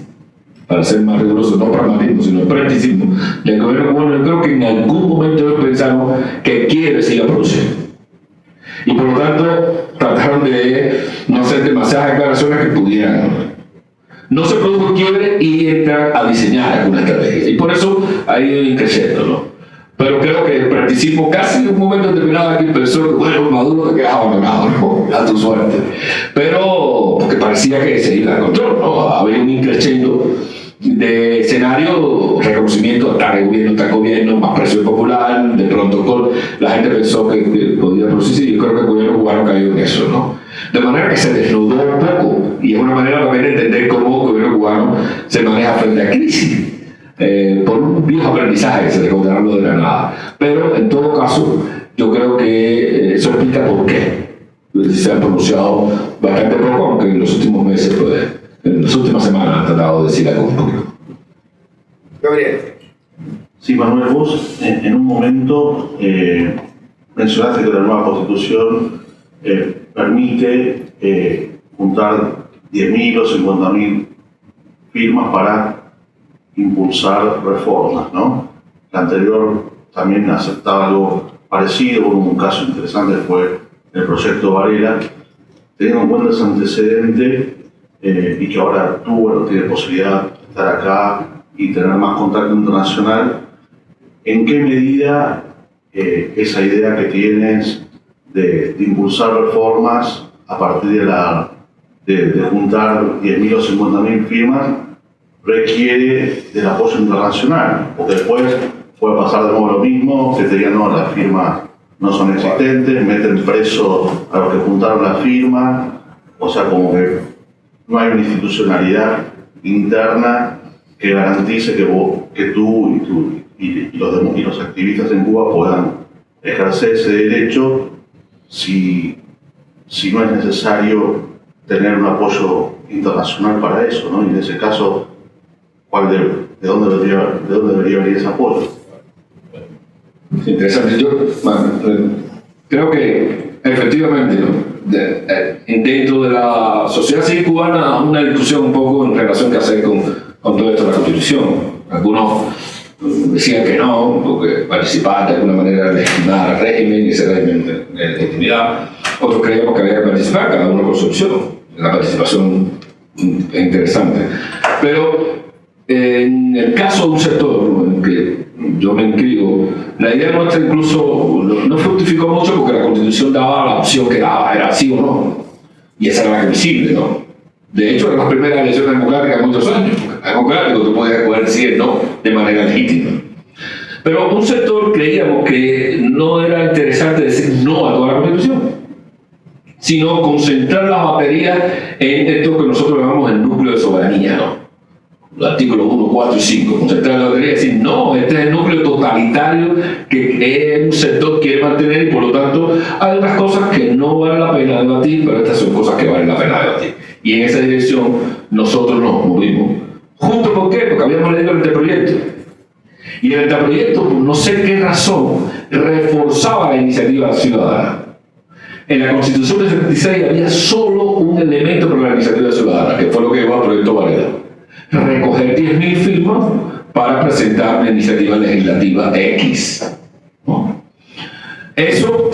para ser más riguroso, no pragmatismo, sino el practicismo del gobierno cubano. Yo creo que en algún momento ellos pensaron que quiere seguir produciendo. Y por lo tanto, trataron de no hacer demasiadas declaraciones que pudieran. No se produjo un quiebre y entran a diseñar alguna estrategia. Y por eso ha ido creciendo, ¿no? Pero creo que el practicismo casi en un momento determinado aquí pensó que, bueno, Maduro te quedas abandonado, ¿no? A tu suerte. Pero, porque parecía que se iba a control, ¿no? Había un increciendo de escenario, reconocimiento, está gobierno, más presión popular, de pronto la gente pensó que podía producirse y yo creo que el gobierno cubano cayó en eso, ¿no? De manera que se desnudó un poco y es una manera también de entender cómo el gobierno cubano se maneja frente a crisis. Por un viejo aprendizaje que se dejó de darlo de la nada. Pero en todo caso, yo creo que eso explica por qué se han pronunciado bastante poco, aunque en los últimos meses, pues, en las últimas semanas han tratado de decir algo un poquito. Gabriel. Sí, Manuel, vos en un momento mencionaste que la nueva constitución permite juntar 10.000 o 50.000 firmas para impulsar reformas, ¿no? La anterior también aceptaba algo parecido, un caso interesante fue el proyecto Varela. Teniendo en cuenta ese antecedente y que ahora tú, bueno, tienes posibilidad de estar acá y tener más contacto internacional, ¿en qué medida esa idea que tienes de impulsar reformas a partir de juntar 10.000 o 50.000 firmas requiere del apoyo internacional? Porque después puede pasar de nuevo lo mismo, que te digan, no, las firmas no son existentes, meten preso a los que juntaron las firmas, o sea, como que no hay una institucionalidad interna que garantice que tú y los activistas en Cuba puedan ejercer ese derecho si no es necesario tener un apoyo internacional para eso, ¿no? Y en ese caso, ¿de dónde debería venir ese apoyo? Interesante. Yo creo que efectivamente, ¿no? Dentro de la sociedad civil cubana, una discusión un poco en relación que hacer con todo esto de la Constitución. Algunos decían que no, porque participar de alguna manera de legitimar al régimen y ese régimen de legitimidad. Otros creíamos que había que participar, cada uno con su opción. La participación es interesante. Pero en el caso de un sector en que yo me inscribo, la idea nuestra incluso no fructificó mucho porque la Constitución daba la opción que daba, era sí o no. Y esa era la visible, ¿no? De hecho, eran las primeras elecciones democráticas en muchos años. Democrático, tú podías escoger sí o no de manera legítima. Pero un sector creíamos que no era interesante decir no a toda la Constitución, sino concentrar las baterías en esto que nosotros llamamos el núcleo de soberanía, ¿no? Los artículos 1, 4 y 5, concentrar la batería y decir, no, este es el núcleo totalitario que un sector quiere mantener y por lo tanto hay unas cosas que no vale la pena debatir, pero estas son cosas que valen la pena debatir. Y en esa dirección nosotros nos movimos. ¿Juntos por qué? Porque habíamos leído el anteproyecto. Y el anteproyecto, por no sé qué razón, reforzaba la iniciativa ciudadana. En la Constitución del 76 había solo un elemento para la iniciativa ciudadana, que fue lo que llevó al proyecto Varela. Recoger 10.000 firmas para presentar una iniciativa legislativa X, ¿no? Eso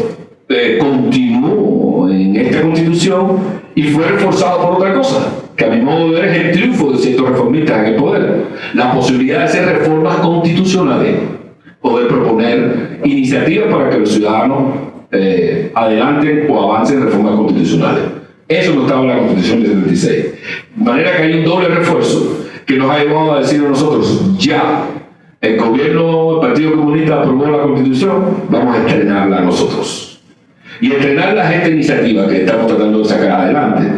continuó en esta Constitución y fue reforzado por otra cosa, que a mi modo de ver es el triunfo de ciertos reformistas en el poder. La posibilidad de hacer reformas constitucionales, poder proponer iniciativas para que los ciudadanos adelanten o avancen reformas constitucionales. Eso no estaba en la Constitución del 76. De manera que hay un doble refuerzo que nos ha llevado a decir a nosotros, ya, el gobierno, el Partido Comunista aprobó la Constitución, vamos a estrenarla nosotros. Y estrenarla es esta iniciativa que estamos tratando de sacar adelante,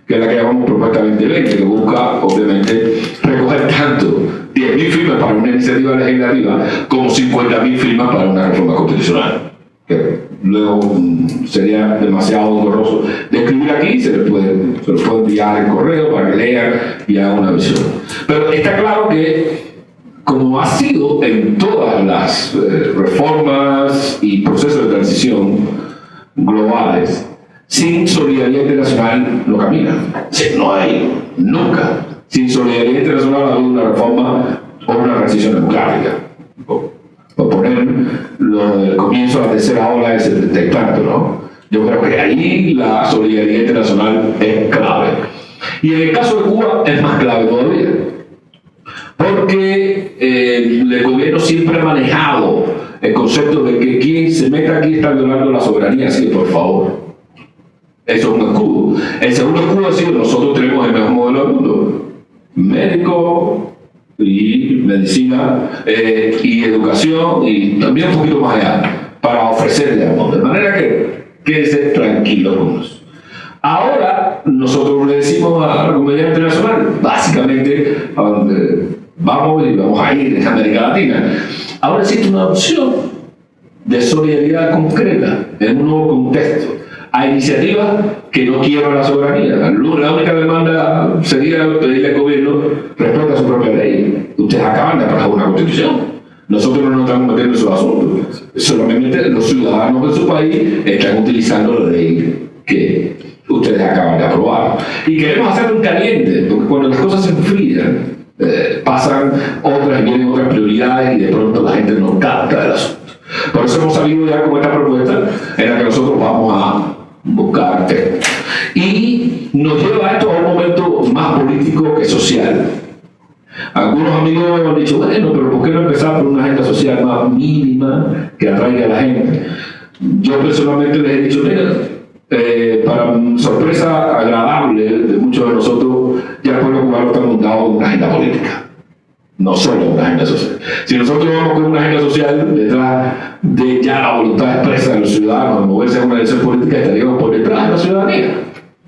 que es la que llamamos Propuesta 2020, que busca, obviamente, recoger tanto 10.000 firmas para una iniciativa legislativa como 50.000 firmas para una reforma constitucional. Que luego sería demasiado engorroso de escribir aquí, se lo puede enviar en correo para que lean y hagan una visión. Pero está claro que, como ha sido en todas las reformas y procesos de transición globales, sin solidaridad internacional no camina. No hay nunca. Sin solidaridad internacional ha habido una reforma o una transición democrática. Por poner lo del comienzo de la tercera ola de 70 y tanto, ¿no? Yo creo que ahí la solidaridad internacional es clave. Y en el caso de Cuba es más clave todavía. Porque el gobierno siempre ha manejado el concepto de que quien se meta aquí está violando la soberanía, así que por favor. Eso es un escudo. El segundo escudo ha sido nosotros tenemos el mejor modelo del mundo. Médico y medicina y educación y también un poquito más allá para ofrecerle al mundo. De manera que quédese tranquilo con eso. Ahora nosotros le decimos a la comunidad internacional, básicamente a donde vamos y vamos a ir en América Latina. Ahora existe una opción de solidaridad concreta en un nuevo contexto. Hay iniciativas que no quiebran la soberanía. La única demanda sería pedirle al gobierno respeta su propia ley. Ustedes acaban de aprobar una constitución. Nosotros no nos estamos metiendo en esos asuntos. Solamente los ciudadanos de su país están utilizando la ley que ustedes acaban de aprobar. Y queremos hacerlo en caliente, porque cuando las cosas se enfrían, pasan otras y vienen otras prioridades y de pronto la gente no capta el asunto. Por eso hemos salido ya con esta propuesta en la que nosotros vamos a buscar textos. Y nos lleva esto a un momento más político que social. Algunos amigos han dicho, bueno, pero ¿por qué no empezar por una agenda social más mínima que atraiga a la gente? Yo personalmente les he dicho, mira, para sorpresa agradable de muchos de nosotros, ya el pueblo cubano está montado en una agenda política. No solo una agenda social. Si nosotros vamos con una agenda social detrás de ya la voluntad expresa de los ciudadanos de moverse a una elección política, estaríamos por detrás de la ciudadanía,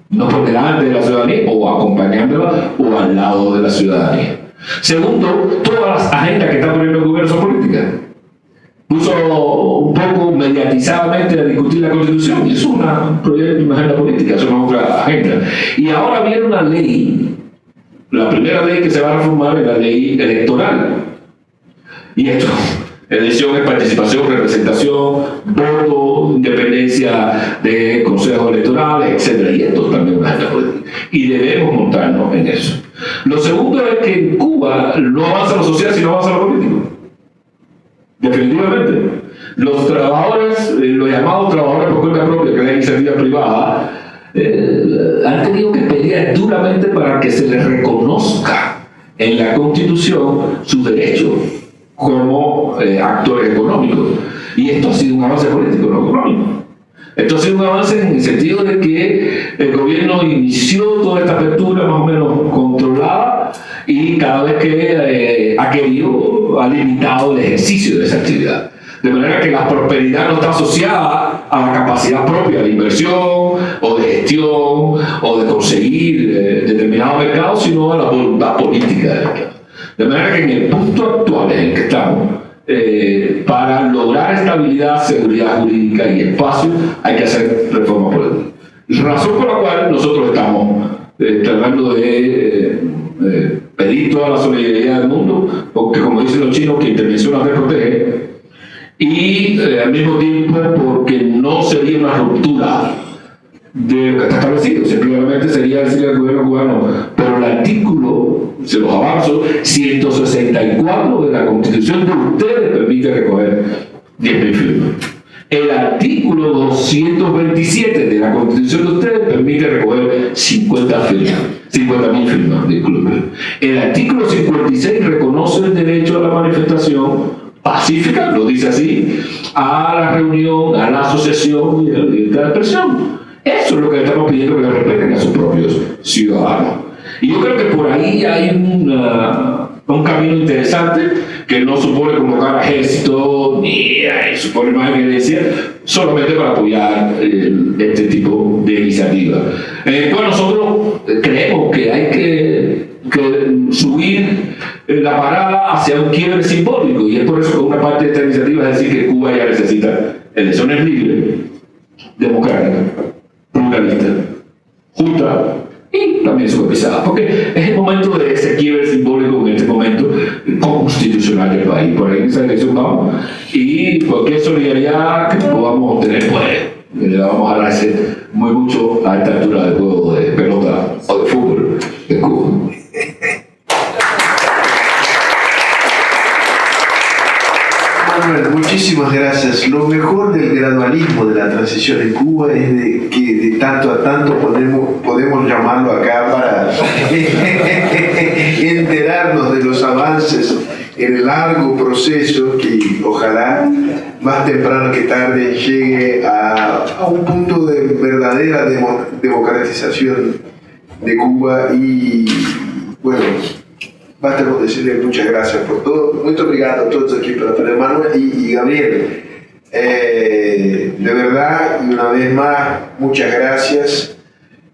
no por delante de la ciudadanía o acompañándola o al lado de la ciudadanía. Segundo, todas las agendas que está poniendo el gobierno son políticas. Puso un poco mediatizadamente a discutir la Constitución y eso es una agenda política, eso no es otra agenda. Y ahora viene una ley. La primera ley que se va a reformar es la ley electoral. Y esto, elección es participación, representación, voto, independencia de consejos electorales, etc. Y esto también es una agenda política. Y debemos montarnos en eso. Lo segundo es que en Cuba no avanza lo social, sino avanza lo político. Definitivamente. Los trabajadores, los llamados trabajadores por cuenta propia, que es la iniciativa privada, han tenido que pelear duramente para que se les reconozca en la Constitución sus derechos como actores económicos. Y esto ha sido un avance político, no económico. Esto ha sido un avance en el sentido de que el gobierno inició toda esta apertura más o menos controlada y cada vez que ha querido, ha limitado el ejercicio de esa actividad. De manera que la prosperidad no está asociada a la capacidad propia de inversión o de gestión o de conseguir determinados mercados, sino a la voluntad política del Estado. De manera que en el punto actual en el que estamos, para lograr estabilidad, seguridad jurídica y espacio, hay que hacer reforma política. Razón por la cual nosotros estamos tratando de pedir toda la solidaridad del mundo, porque como dicen los chinos, que intervención no te protege, y al mismo tiempo porque no sería una ruptura de lo que está establecido, simplemente sería decirle al gobierno cubano, pero el artículo, se los avanzo, 164 de la Constitución de ustedes permite recoger 10.000 firmas. El artículo 227 de la Constitución de ustedes permite recoger 50.000 firmas, disculpen. El artículo 56 reconoce el derecho a la manifestación pacífica, lo dice así, a la reunión, a la asociación y a la libertad de expresión. Eso es lo que estamos pidiendo, que le respeten a sus propios ciudadanos. Y yo creo que por ahí hay un camino interesante que no supone convocar ejército ni supone más violencia, solamente para apoyar este tipo de iniciativas. Pues nosotros creemos que hay que subir la parada hacia un quiebre simbólico, y es por eso que una parte de esta iniciativa es decir que Cuba ya necesita elecciones libres, democráticas, pluralistas, justas y también supervisadas, porque es el momento de ese quiebre simbólico en este momento constitucional del país. Por ahí en esa elección vamos, y cualquier solidaridad que podamos tener, pues le vamos a agradecer muy mucho a esta altura del juego de pelota o de fútbol de Cuba. Manuel, muchísimas gracias. Lo mejor del gradualismo de la transición en Cuba es que de tanto a tanto podemos llamarlo acá para enterarnos de los avances en el largo proceso que ojalá más temprano que tarde llegue a un punto de verdadera democratización de Cuba. Y bueno, basta con decirle muchas gracias por todo. Muy obrigado a todos aquí para Manuel y Gabriel. De verdad, y una vez más, muchas gracias.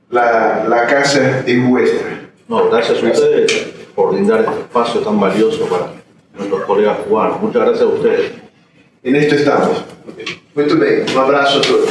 La casa es vuestra. No, gracias a ustedes por brindar este espacio tan valioso para nuestros colegas cubanos. Muchas gracias a ustedes. En esto estamos. Muy bien. Un abrazo a todos.